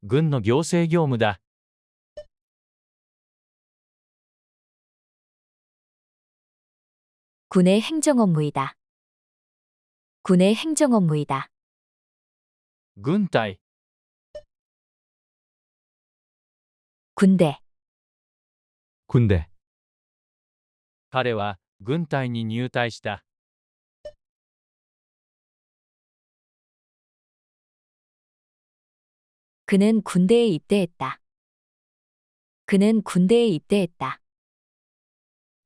軍の行政業務だ。 군의 행정업무이다. 군의 행정업무이다. 軍隊、 군대. 군대. 彼は軍隊に入隊した。 그는 군대에 입대했다. 그는 군대에 입대했다.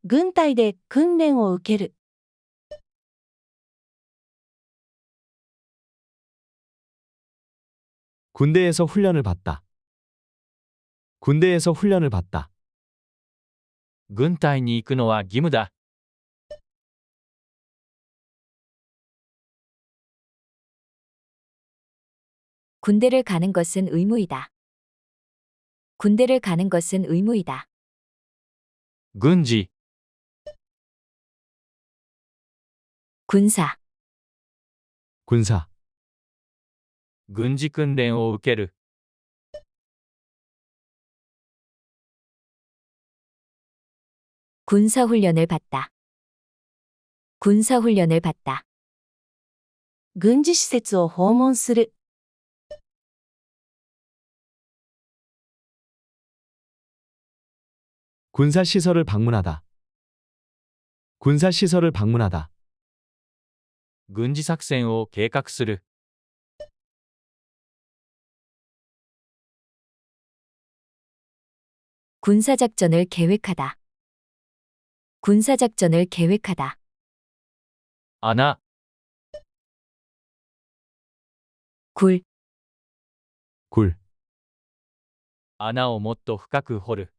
軍隊で訓練を受ける。 군대에서 훈련을 받다. 군대에서 훈련을 받다. 軍隊に行くのは義務だ。 군대를 가는 것은 의무이다. 군대를 가는 것은 의무이다. 軍事、 군사. 군사. 軍事訓練を受ける。 군사훈련을 받다. 군사훈련을 받다. 軍事施設を訪問する。 군사시설을 방문하다. 군사시설을 방문하다. 軍事作戦を計画する。 군사작전을 계획하다. 군사작전을 계획하다. 穴、 굴. 굴. 穴をもっと深く掘る。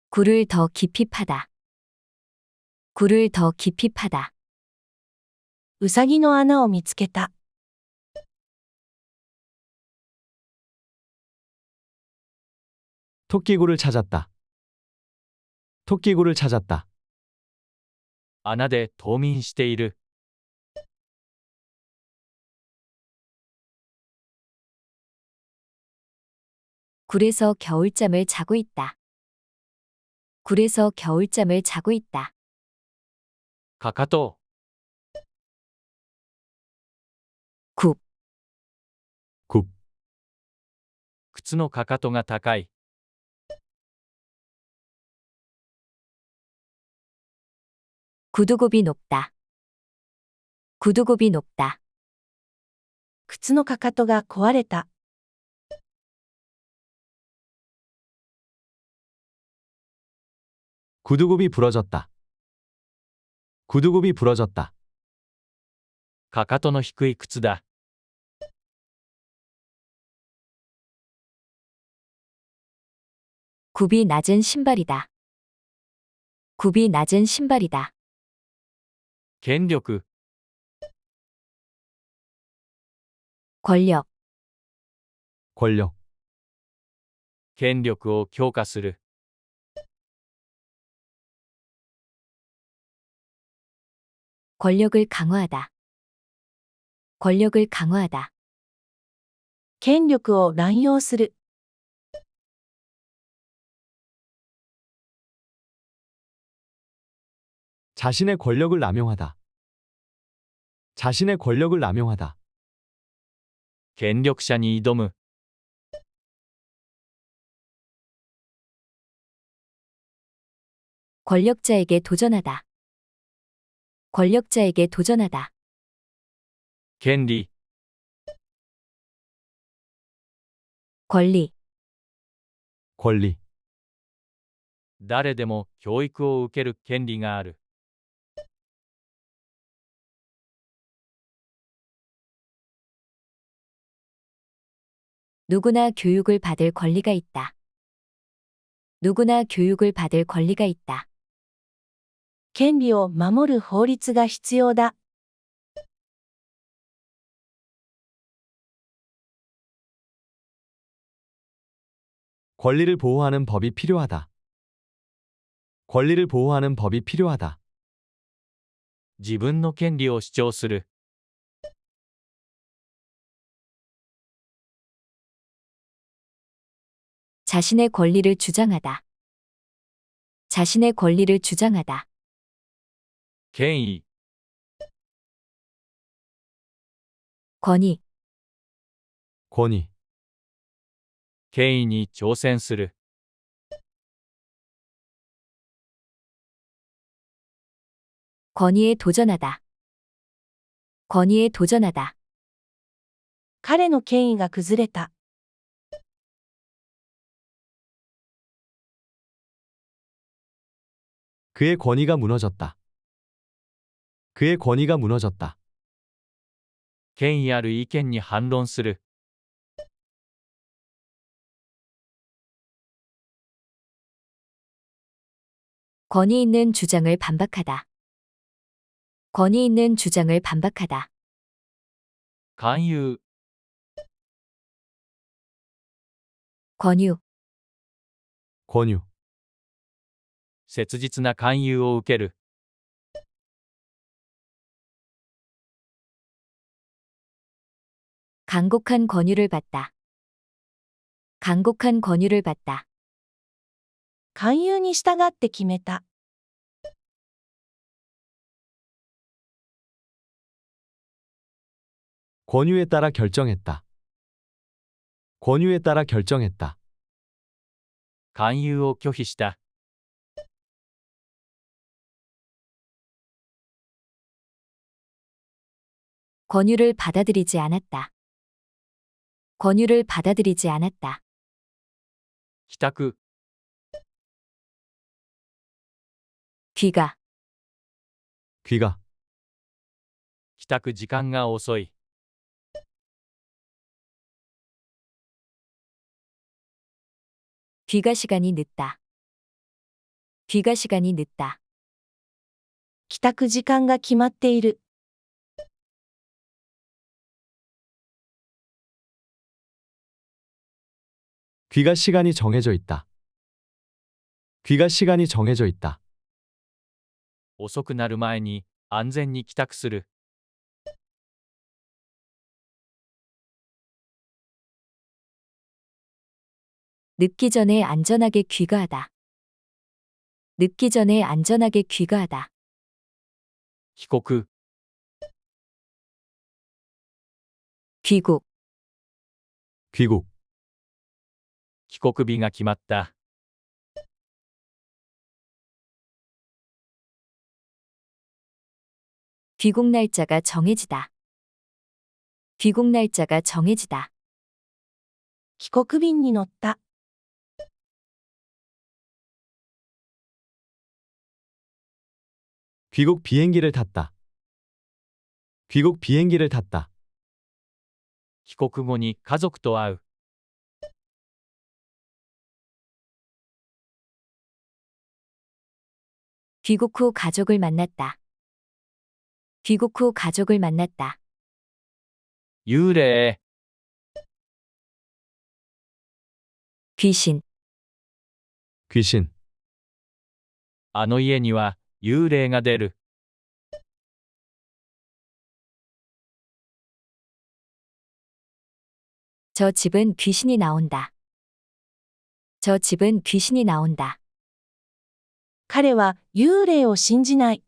굴을 더 깊이 파다. 굴을 더 깊이 파다. うさぎの穴を見つけた。 토끼굴을 찾았다. 토끼굴을 찾았다. 穴で冬眠している。 굴에서 겨울잠을 자고 있다. 굴에서 겨울잠을 자고 있다. かかと、 굽. 굽. 靴のかかとが高い。 구두굽이 높다. 구두굽이 높다. 靴のかかとが壊れた。 구두굽이 부러졌다. 구두굽이 부러졌다. かかとの低い靴だ。 굽이 낮은 신발이다. 굽이 낮은 신발이다. 権力、 권력. 권력. 権力を強化する。 권력을 강화하다. 권력을 강화하다. 権力を乱用する。 자신의 권력을 남용하다. 자신의 권력을 남용하다. 権力者に挑む。 권력자에게 도전하다. 권력자에게 도전하다. 権利、 권리. 권리. 誰でも教育を受ける権利がある。 누구나 교육을 받을 권리가 있다. 누구나 교육을 받을 권리가 있다. 権利を守る法律が必要だ。 권리를 보호하는 법이 필요하다. 권리를 보호하는 법이 필요하다. 自分の権利を主張する。 자신의 권리를 주장하다. 자신의 권리를 주장하다. 権威、 권위, 권위, 権威に挑戦する。 권위에 도전하다. 권위에 도전하다. 彼の権威が崩れた。 그의 권위가 무너졌다. 그의 권위가 무너졌다. 権威ある意見に反論する。 권위 있는 주장을 반박하다. 권위 있는 주장을 반박하다. 勧誘、 권유, 권유, 切実な勧誘を受ける。 간곡한 권유를 받다. 간곡한 권유를 받다. 勧誘に従って決めた。 권유에 따라 결정했다. 권유에 따라 결정했다. 勧誘を拒否した。 권유를 받아들이지 않았다. 권유를 받아들이지 않았다. 帰宅、 귀가, 귀가, 帰宅時間が遅い。 귀가 시간이 늦다. 귀가 시간이 늦다. 帰宅時間が決まっている。 귀가 시간이 정해져 있다. 귀가 시간이 정해져 있다. 遅くなる前に安全に帰宅する。 늦기 전에 안전하게 귀가하다. 늦기 전에 안전하게 귀가하다. 帰国、 귀국, 귀국, 帰国日が決まった。 귀국 날짜가 정해지다. 귀국 날짜가 정해지다. 帰国便に乗った。 귀국 비행기를 탔다. 귀국 비행기를 탔다. 帰国後に家族と会う。 귀국 후 가족을 만났다. 귀국 후 가족을 만났다. 幽霊、 귀신, 귀신, あの家には幽霊が出る。 저 집은 귀신이 나온다. 저 집은 귀신이 나온다. 彼は幽霊を信じない。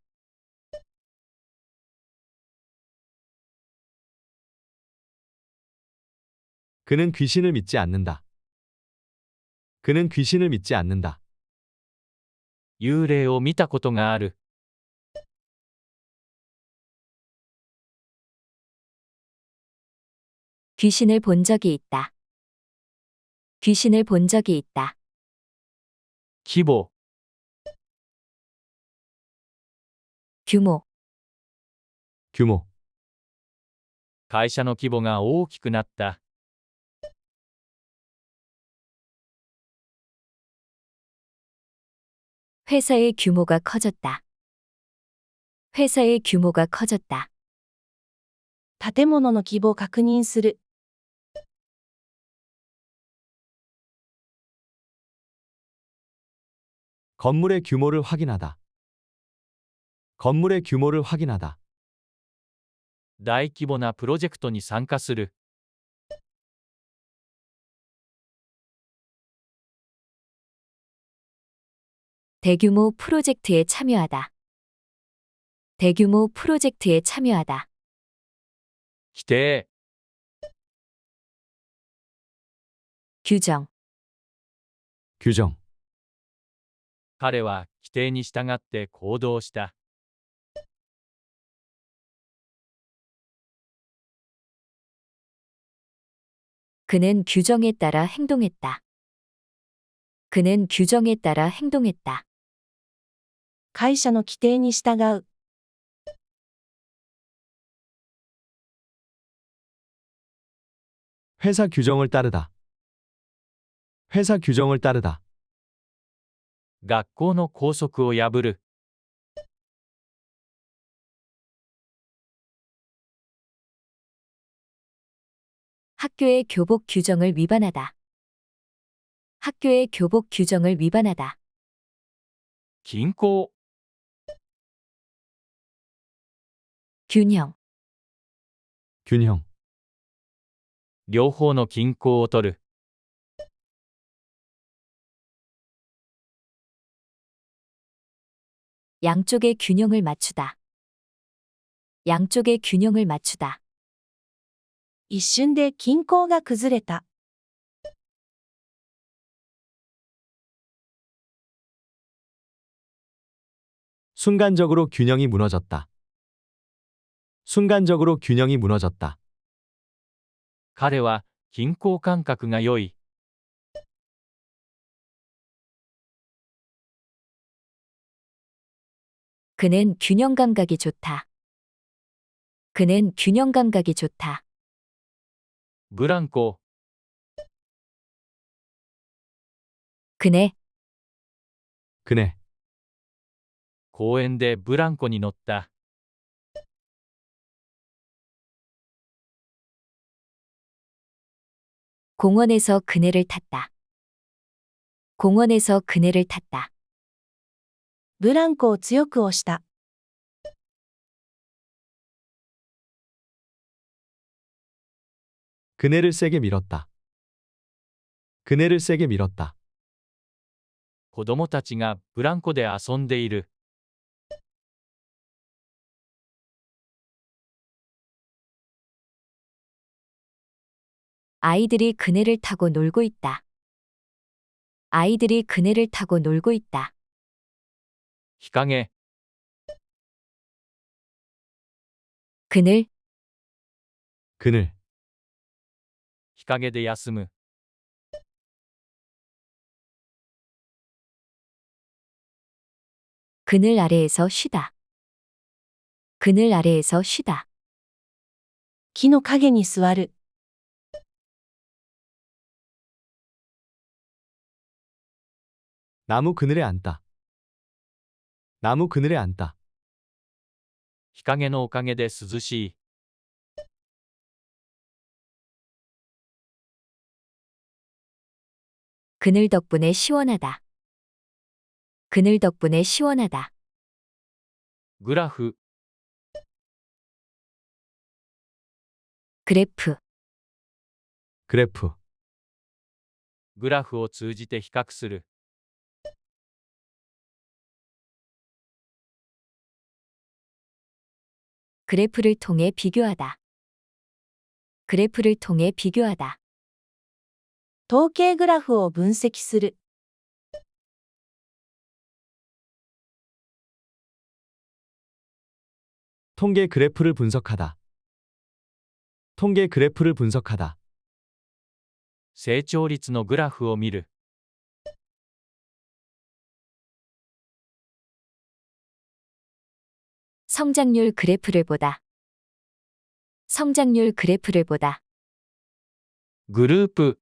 그는 귀신을 믿지 않는다. 그는 귀신을 믿지 않는다. 幽霊を見たことがある。 귀신을 본 적이 있다. 귀신을 본 적이 있다. 規模、 규모, 규모, 会社の規模が大きくなった。 회사의 규모가 커졌다. 회사의 규모가 커졌다. 建物の規模を確認する。 건물의 규모를 확인하다. 건물의 규모를 확인하다. 大規模なプロジェクトに参加する。 대규모 프로젝트에 참여하다. 대규모 프로젝트에 참여하다. 否定、 규정. 규정. 彼は規定に従って行動した。 그는 규정에 따라 행동했다. 그는 규정에 따라 행동했다. 会社の規定に従う。 회사 규정을 따르다. 회사 규정을 따르다. 学校の校則を破る。 학교의 교복 규정을 위반하다. 학교의 교복 규정을 위반하다. 均衡、 균형. 균형. 両方の均衡を取る。 양쪽의 균형을 맞추다. 양쪽의 균형을 맞추다. 一瞬で均衡が崩れた。 순간적으로 균형이 무너졌다. 순간적으로 균형이 무너졌다. 彼は均衡感覚が良い。 그는 균형 감각이 좋다. 그는 균형 감각이 좋다. ブランコ、 그네. 그네. 公園でブランコに乗った。 공원에서 그네를 탔다. 공원에서 그네를 탔다. ブランコを強く押した。 그네를 세게 밀었다. 그네를 세게 밀었다. 子供たちがブランコで遊んでいる。 아이들이 그네를 타고 놀고 있다. 아이들이 그네를 타고 놀고 있다. 日陰、 그늘. 그늘. 日陰で休む。 그늘 아래에서 쉬다. 그늘 아래에서 쉬다. 木の陰に座る。 나무 그늘에 앉다. 나무 그늘에 앉다. 日陰のおかげで涼しい。 그늘 덕분에 시원하다. 그늘 덕분에 시원하다. グラフ、 그래프. 그래프. グラフを通じて比較する。 그래프를 통해 비교하다. 그래프를 통해 비교하다. 統計グラフを分析する。 통계 그래프를 분석하다. 통계 그래프를 분석하다. 成長率のグラフを見る。 성장률 그래프를 보다. 성장률 그래프를 보다. グループ、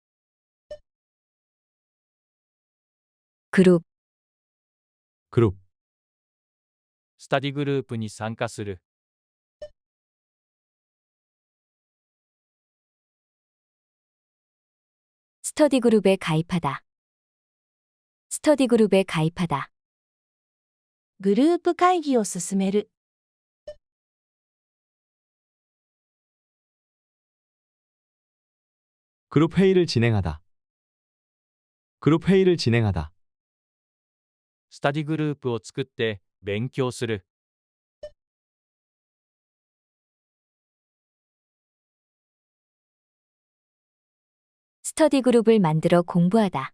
그룹. 그룹, スタディグループに参加する。 스터디 그룹에 가입하다. 스터디 그룹에 가입하다. グループ会議を進める。 그룹 회의를 진행하다. 그룹 회의를 진행하다. スタディグループを作って勉強する。 스터디 그룹을 만들어 공부하다.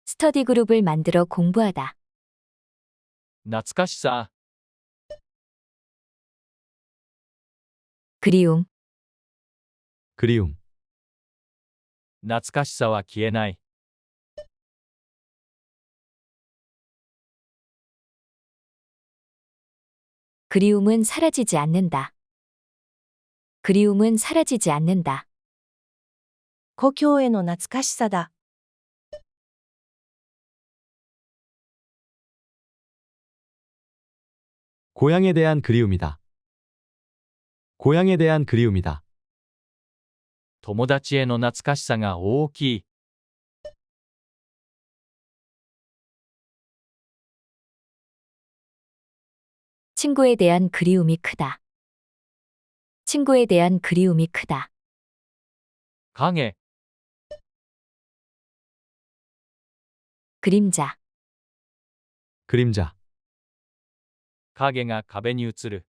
스터디 그룹을 만들어 공부하다. 懐かしさ。 그리움. 그리움, 懐かしさは消えない。 그리움은 사라지지 않는다. 그리움은 사라지지 않는다. 故郷への懐かしさだ。 고향에 대한 그리움이다. 고향에 대한 그리움이다. 友達への懐かしさが大きい。 친구에 대한 그리움이 크다. 친구에 대한 그리움이 크다. 影、 그림자. 그림자, 影が壁に映る。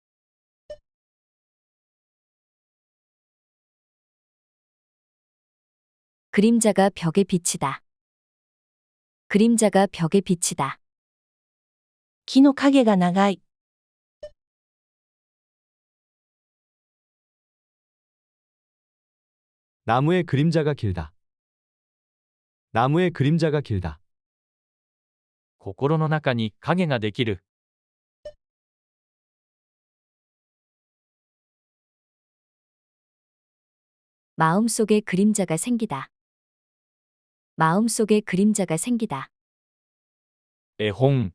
그림자가 벽에 비치다. 그림자가 벽에 비치다. 木の影が長い。 나무의 그림자가 길다. 나무의 그림자가 길다. 心の中に影ができる。 마음속에 그림자가 생기다. 마음속에 그림자가 생기다. 絵本、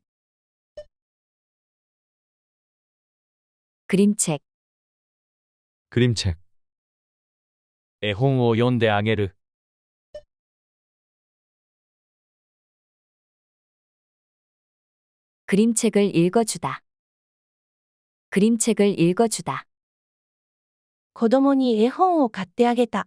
그림책. 그림책, 絵本を読んであげる。 그림책을 읽어주다. 그림책을 읽어주다. 子供に絵本を買ってあげた。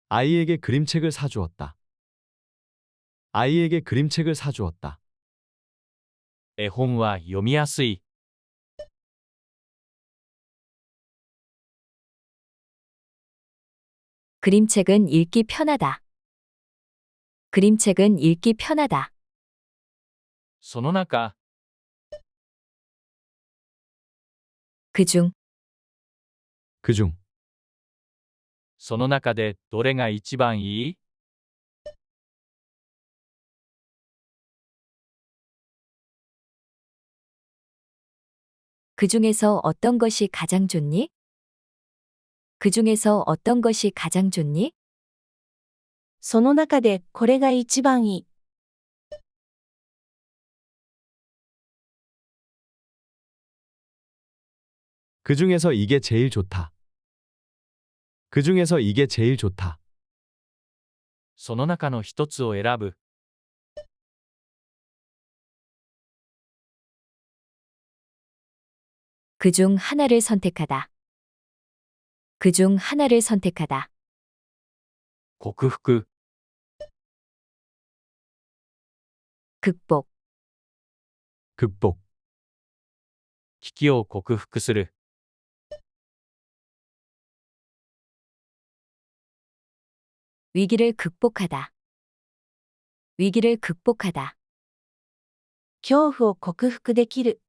아이에게 그림책을 사주었다. 아이에게 그림책을 사주었다. 絵本は読みやすい。 그림책은 읽기 편하다. 그림책은 읽기 편하다. その中、 그중. 그중, その中でどれが一番いい？ 그중에서 어떤 것이 가장 좋니? 그중에서 어떤 것이 가장 좋니? その中でこれが一番いい。 그중에서 이게 제일 좋다. 그중에서 이게 제일 좋다. その中の一つを選ぶ。 그중 하나를 선택하다. 그중 하나를 선택하다. 克服、 극복. 극복, 危機を克服する。 위기를 극복하다. 위기를 극복하다. 恐怖を克服できる。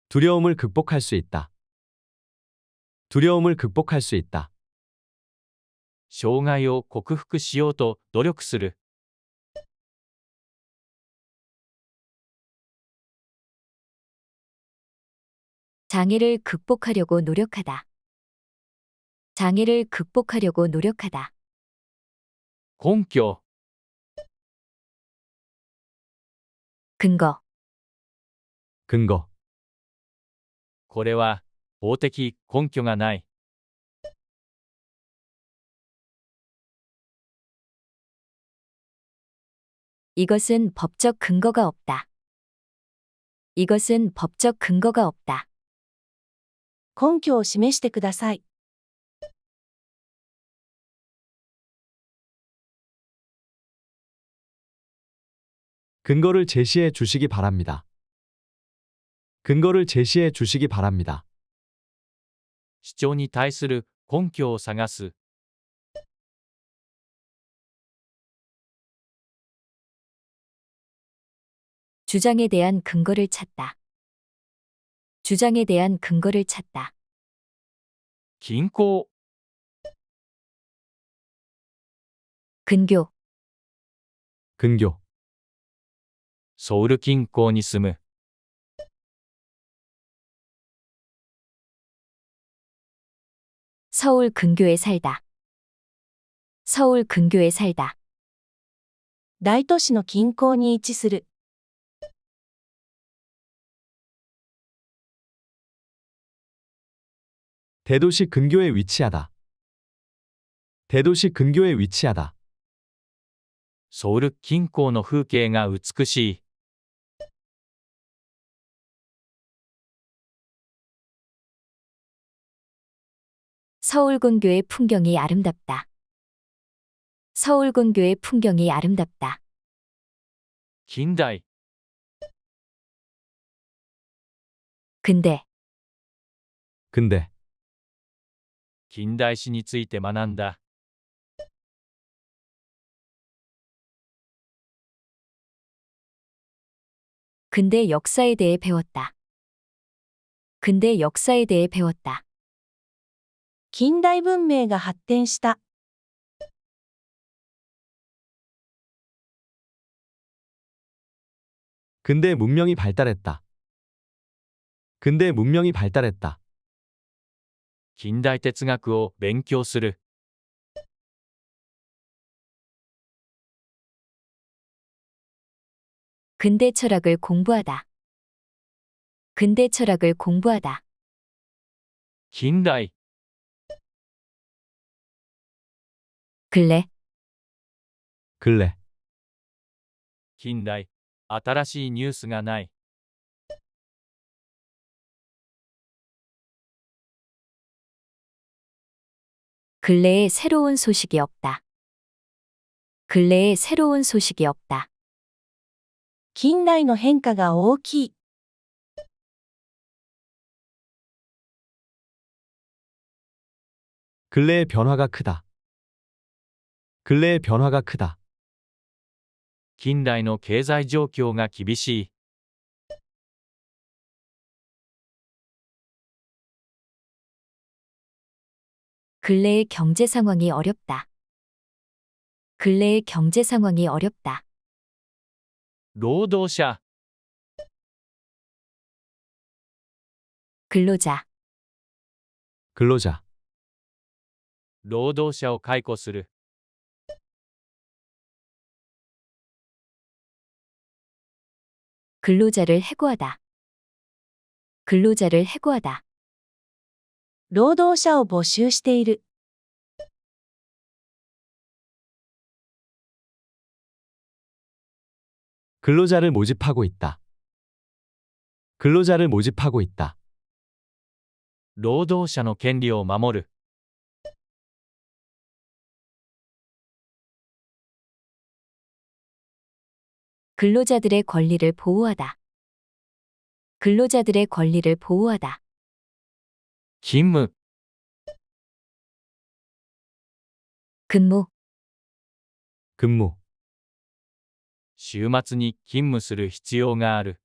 두려움을 극복할 수 있다. 두려움을 극복할 수 있다. 障害を克服しようと努力する。 장애를 극복하려고 노력하다. 장애를 극복하려고 노력하다. 根拠、 근거. 근거. これは法的根拠がない。 이것은 법적 근거가 없다. 이것은 법적 근거가 없다. 根拠を示してください。 근거를 제시해 주시기 바랍니다. 근거를 제시해 주시기 바랍니다. 主張に対する根拠を探す。 주장에 대한 근거를 찾다. 주장에 대한 근거를 찾다. 均衡、 근교. 근교. ソウル近郊に住む。 서울 근교에 살다. 서울 근교에 살다. 大都市の近郊に位置する。 대도시 근교에 위치하다. 대도시 근교에 위치하다. ソウル近郊の風景が美しい。 서울 근교의 풍경이 아름답다. 서울 근교의 풍경이 아름답다. 近代、 근대. 근데. 近代史について学んだ。 근대 역사에 대해 배웠다. 근대 역사에 대해 배웠다. 近代文明が発展した。 근대 문명이 발달했다. 근대 문명이 발달했다. 近代哲学を勉強する。 근대 철학을 공부하다. 근대 철학을 공부하다. 近代、 근래. 근래. 近代、新しいニュースがない。 근래에 새로운 소식이 없다. 근래에 새로운 소식이 없다. 近代の変化が大きい。 근래의 변화가 크다. 근래의 변화가 크다. 近代の経済状況が厳しい。 근래의 경제 상황이 어렵다. 근래의 경제 상황이 어렵다. 労働者、 근로자. 근로자. 労働者を解雇する。 근로자를 해고하다. 근로자를 해고하다. 労働者を募集している。 근로자를 모집하고 있다. 근로자를 모집하고 있다. 労働者の権利を守る。 근로자들의 권리를 보호하다. 근로자들의 권리를 보호하다. 勤務、 근무. 근무. 週末に勤務する必要がある。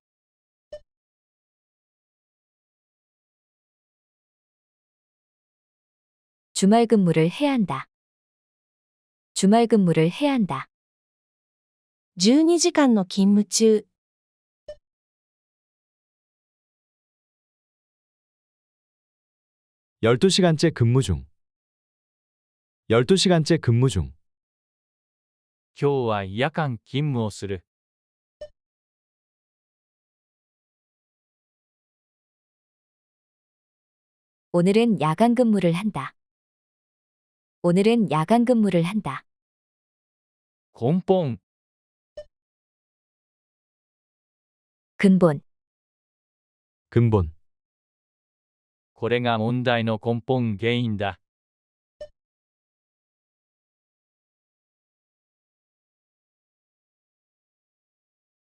주말 근무를 해야 한다. 주말 근무를 해야 한다. 12時間の勤務中。 12시간째 근무 중. 12시간째 근무 중. 今日は夜間勤務をする。 오늘은 야간 근무를 한다. 오늘은 야간 근무를 한다. 根本、 근본, 근본. これが問題の根本原因だ。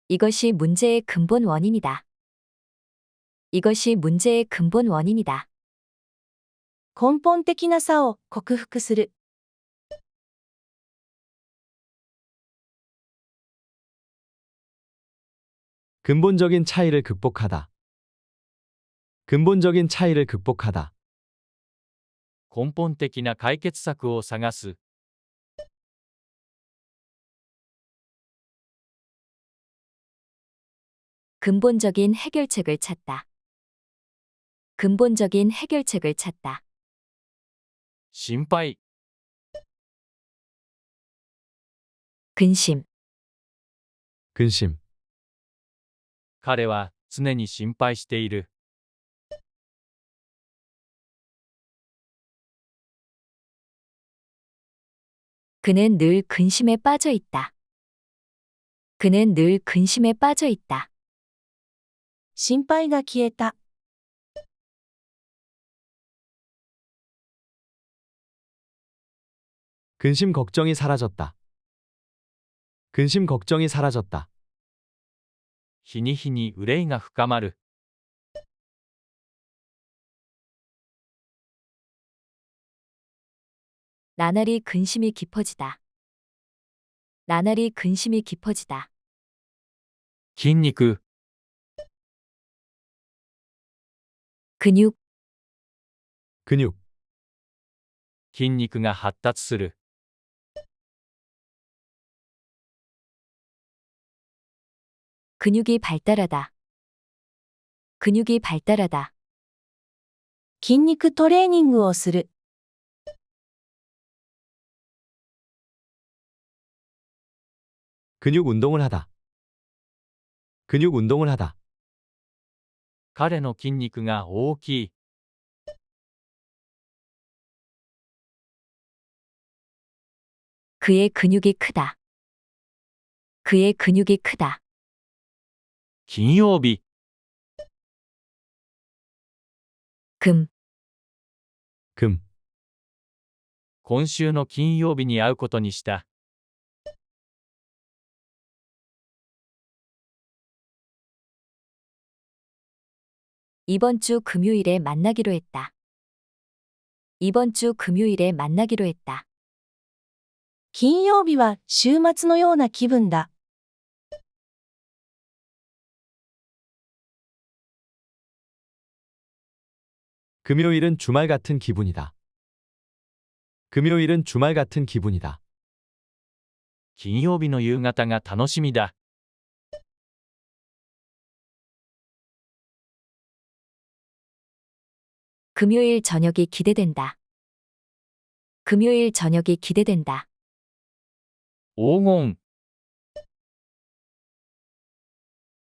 이것이 문제의 근본 원인이다. 이것이 문제의 근본 원인이다. 根本的な差を克服する。 근본적인 차이를 극복하다. 근본적인 차이를 극복하다. 根本的な解決策を探す。 근본적인 해결책을 찾다. 근본적인 해결책을 찾다. 心配、 근심, 근심. 彼は常に心配している。 그는 늘 근심에 빠져 있다. 그는 늘 근심에 빠져 있다. 心配が消えた。 근심 걱정이 사라졌다. 근심 걱정이 사라졌다. 日に日に憂いが深まる。 나날이 근심이 깊어지다. 나날이 근심이 깊어지다. 筋肉、 근육, 근육. 筋肉が発達する。 근육이 발달하다. 근육이 발달하다. 筋肉トレーニングをする。 근육 운동을 하다. 근육 운동을 하다. 彼の筋肉が大きい。 그의 근육이 크다. 그의 근육이 크다. 金曜日、 금, 금. 今週の金曜日に会うことにした。 이번 주 금요일에 만나기로 했다. 이번 주 금요일에 만나기로 했다. 金曜日は週末のような気分だ。 금요일은 주말 같은 기분이다. 금요일은 주말 같은 기분이다. 金曜日の夕方が楽しみだ。 금요일 저녁이 기대된다. 금요일 저녁이 기대된다. 黄金、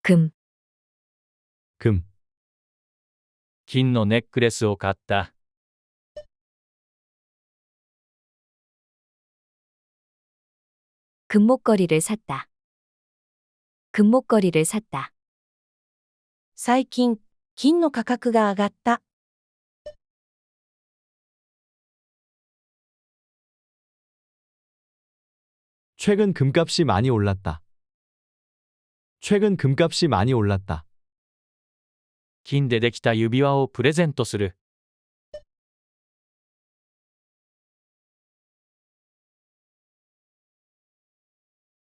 금, 금. 金のネックレスを買った。 금목걸이를 샀다. 금목걸이를 샀다. 最近、金の価格が上がった。 최근 금값이 많이 올랐다. 최근 금값이 많이 올랐다. 金でできた指輪をプレゼントする。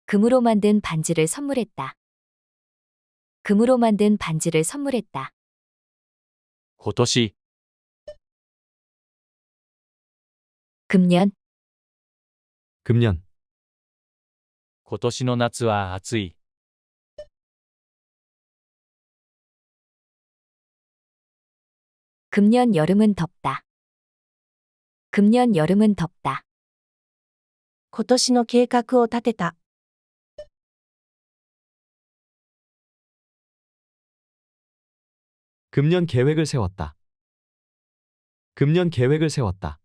금으로 만든 반지를 선물했다. 금으로 만든 반지를 선물했다. 今年、 금년, 금년. 今年の夏は暑い。 금년 여름은 덥다. 금년 여름은 덥다. 今年の計画を立てた。 금년 계획을 세웠다. 금년 계획을 세웠다.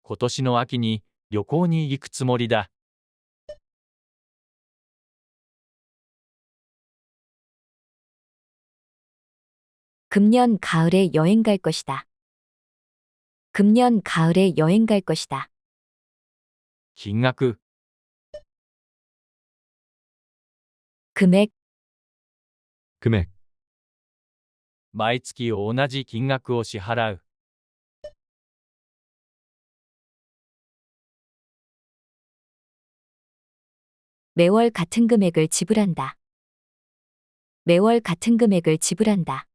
今年の秋に旅行に行くつもりだ。 금년 가을에 여행 갈 것이다. 금년 가을에 여행 갈 것이다. 金額、 금액, 금액, 毎月同じ金額を支払う。 매월 같은 금액을 지불한다. 매월 같은 금액을 지불한다.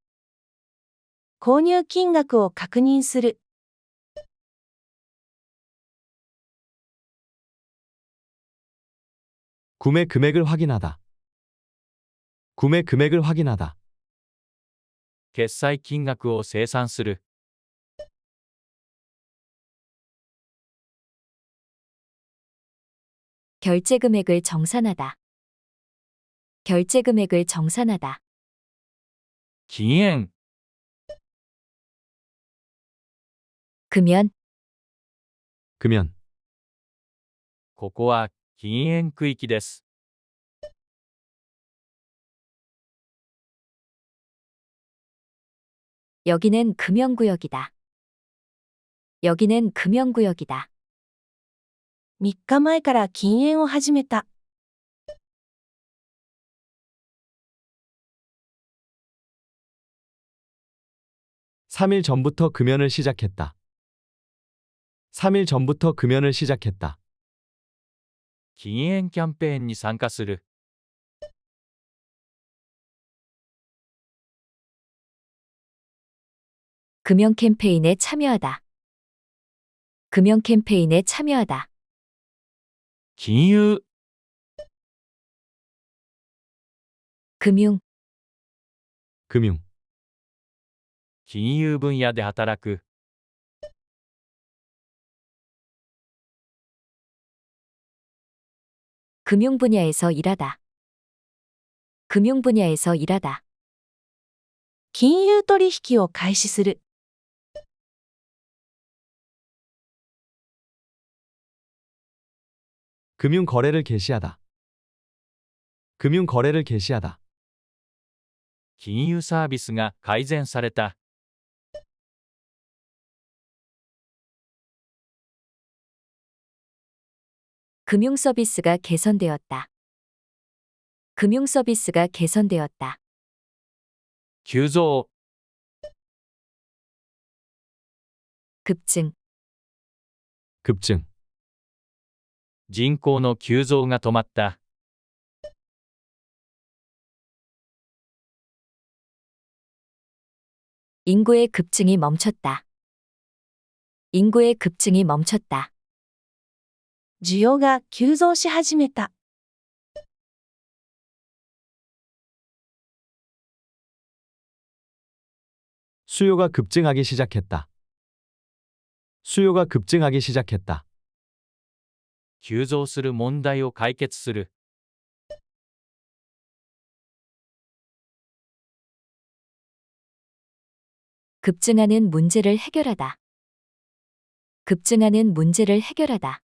購入金額を確認する。 구매 금액을 확인하다. 구매 금액을 확인하다. 決済金額を精算する。 결제 금액을 정산하다. 결제 금액을 정산하다. 期限、 금연, 금연, ここは禁煙区域です。 여기는 금연구역이다. 여기는 금연구역이다. 3日前から禁煙を始めた。 3일 전부터 금연을 시작했다. 3일 전부터 금연을 시작했다. 禁煙キャンペーンに参加する。 금연 캠페인에 참여하다. 금연 캠페인에 참여하다. 金融、 금융, 금융, 金融分野で働く。 금융 분야에서 일하다. 금융 분야에서 일하다. 金融取引を開始する。 금융 거래를 개시하다. 금융 거래를 개시하다. 金融サービスが改善された。 금융 서비스가 개선되었다. 금융 서비스가 개선되었다. 急増、 급증, 급증, 人口の急増が止まった。 인구의 급증이 멈췄다. 인구의 급증이 멈췄다. 需要が急増し始めた。 수요가 급증하기 시작했다. 수요가 급증하기 시작했다. 急増する問題を解決する。 급증하는 문제를 해결하다. 급증하는 문제를 해결하다.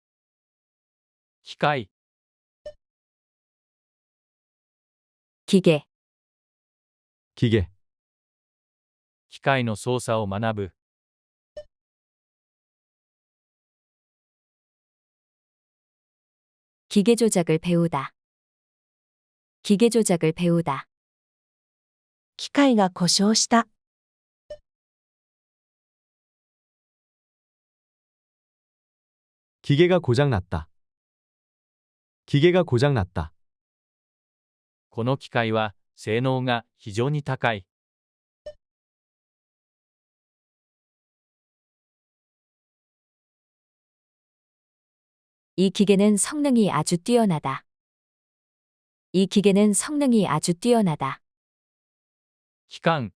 機械、 기계, 기계, 機械の操作を学ぶ。 기계 조작을 배우다. 기계 조작을 배우다. 機械が故障した。 기계가 고장났다. 기계가 고장났다. この機械は性能が非常に高い。 이 기계는 성능이 아주 뛰어나다. 이 기계는 성능이 아주 뛰어나다. 機関、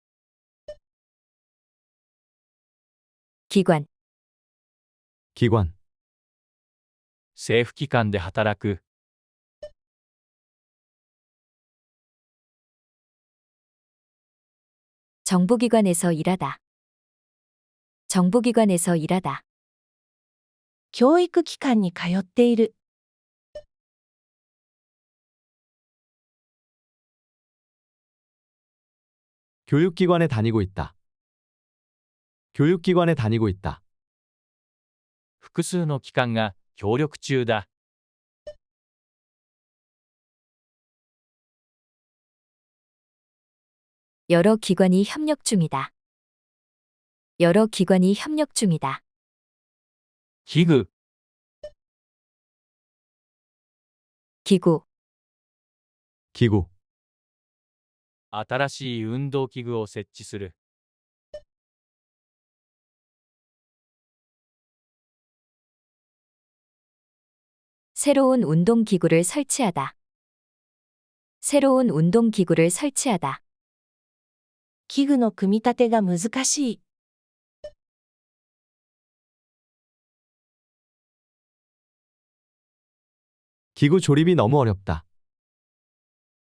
기관, 기관、 政府機関で働く、 정보기관에서 일하다. 정보기관에서 일하다. 教育機関に通っている。 교육기관에 다니고 있다. 교육기관에 다니고 있다. 複数の機関が協力中だ。 여러 기관이 협력 중이다. 여러 기관이 협력 중이다. 器具、 기구, 기구, 新しい運動器具を設置する。 새로운 운동기구를 설치하다. 새로운 운동기구를 설치하다. 器具の組み立てが難しい。 기구 조립이 너무 어렵다.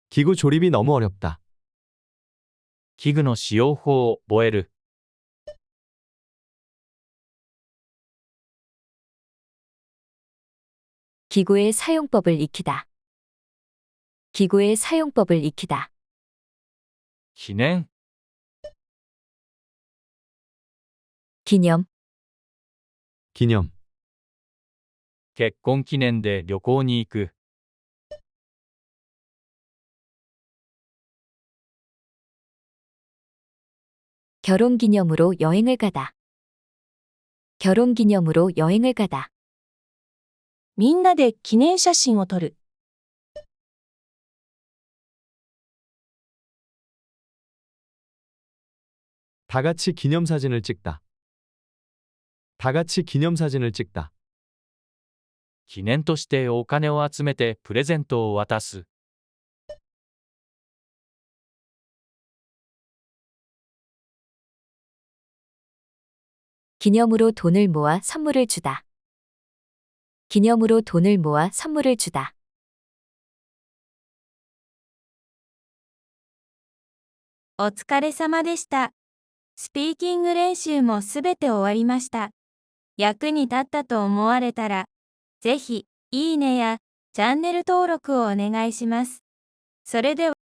기구 조립이 너무 어렵다. 器具の使用法を覚える。 기구의 사용법을 익히다. 기구의 사용법을 익히다. 記念、 기념, 기념, 結婚記念で旅行に行く。 결혼기념으로 여행을 가다. 결혼기념으로 여행을 가다. みんなで記念写真を撮る。 다 같이 기념사진을 찍다. 다 같이 기념사진을 찍다. 記念としてお金を集めてプレゼントを渡す。 기념으로 돈을 모아 선물을 주다. 기념으로 돈을 모아 선물을 주다. お疲れ様でした。スピーキング練習もすべて終わりました。役に立ったと思われたら、ぜひ、いいねやチャンネル登録をお願いします。それでは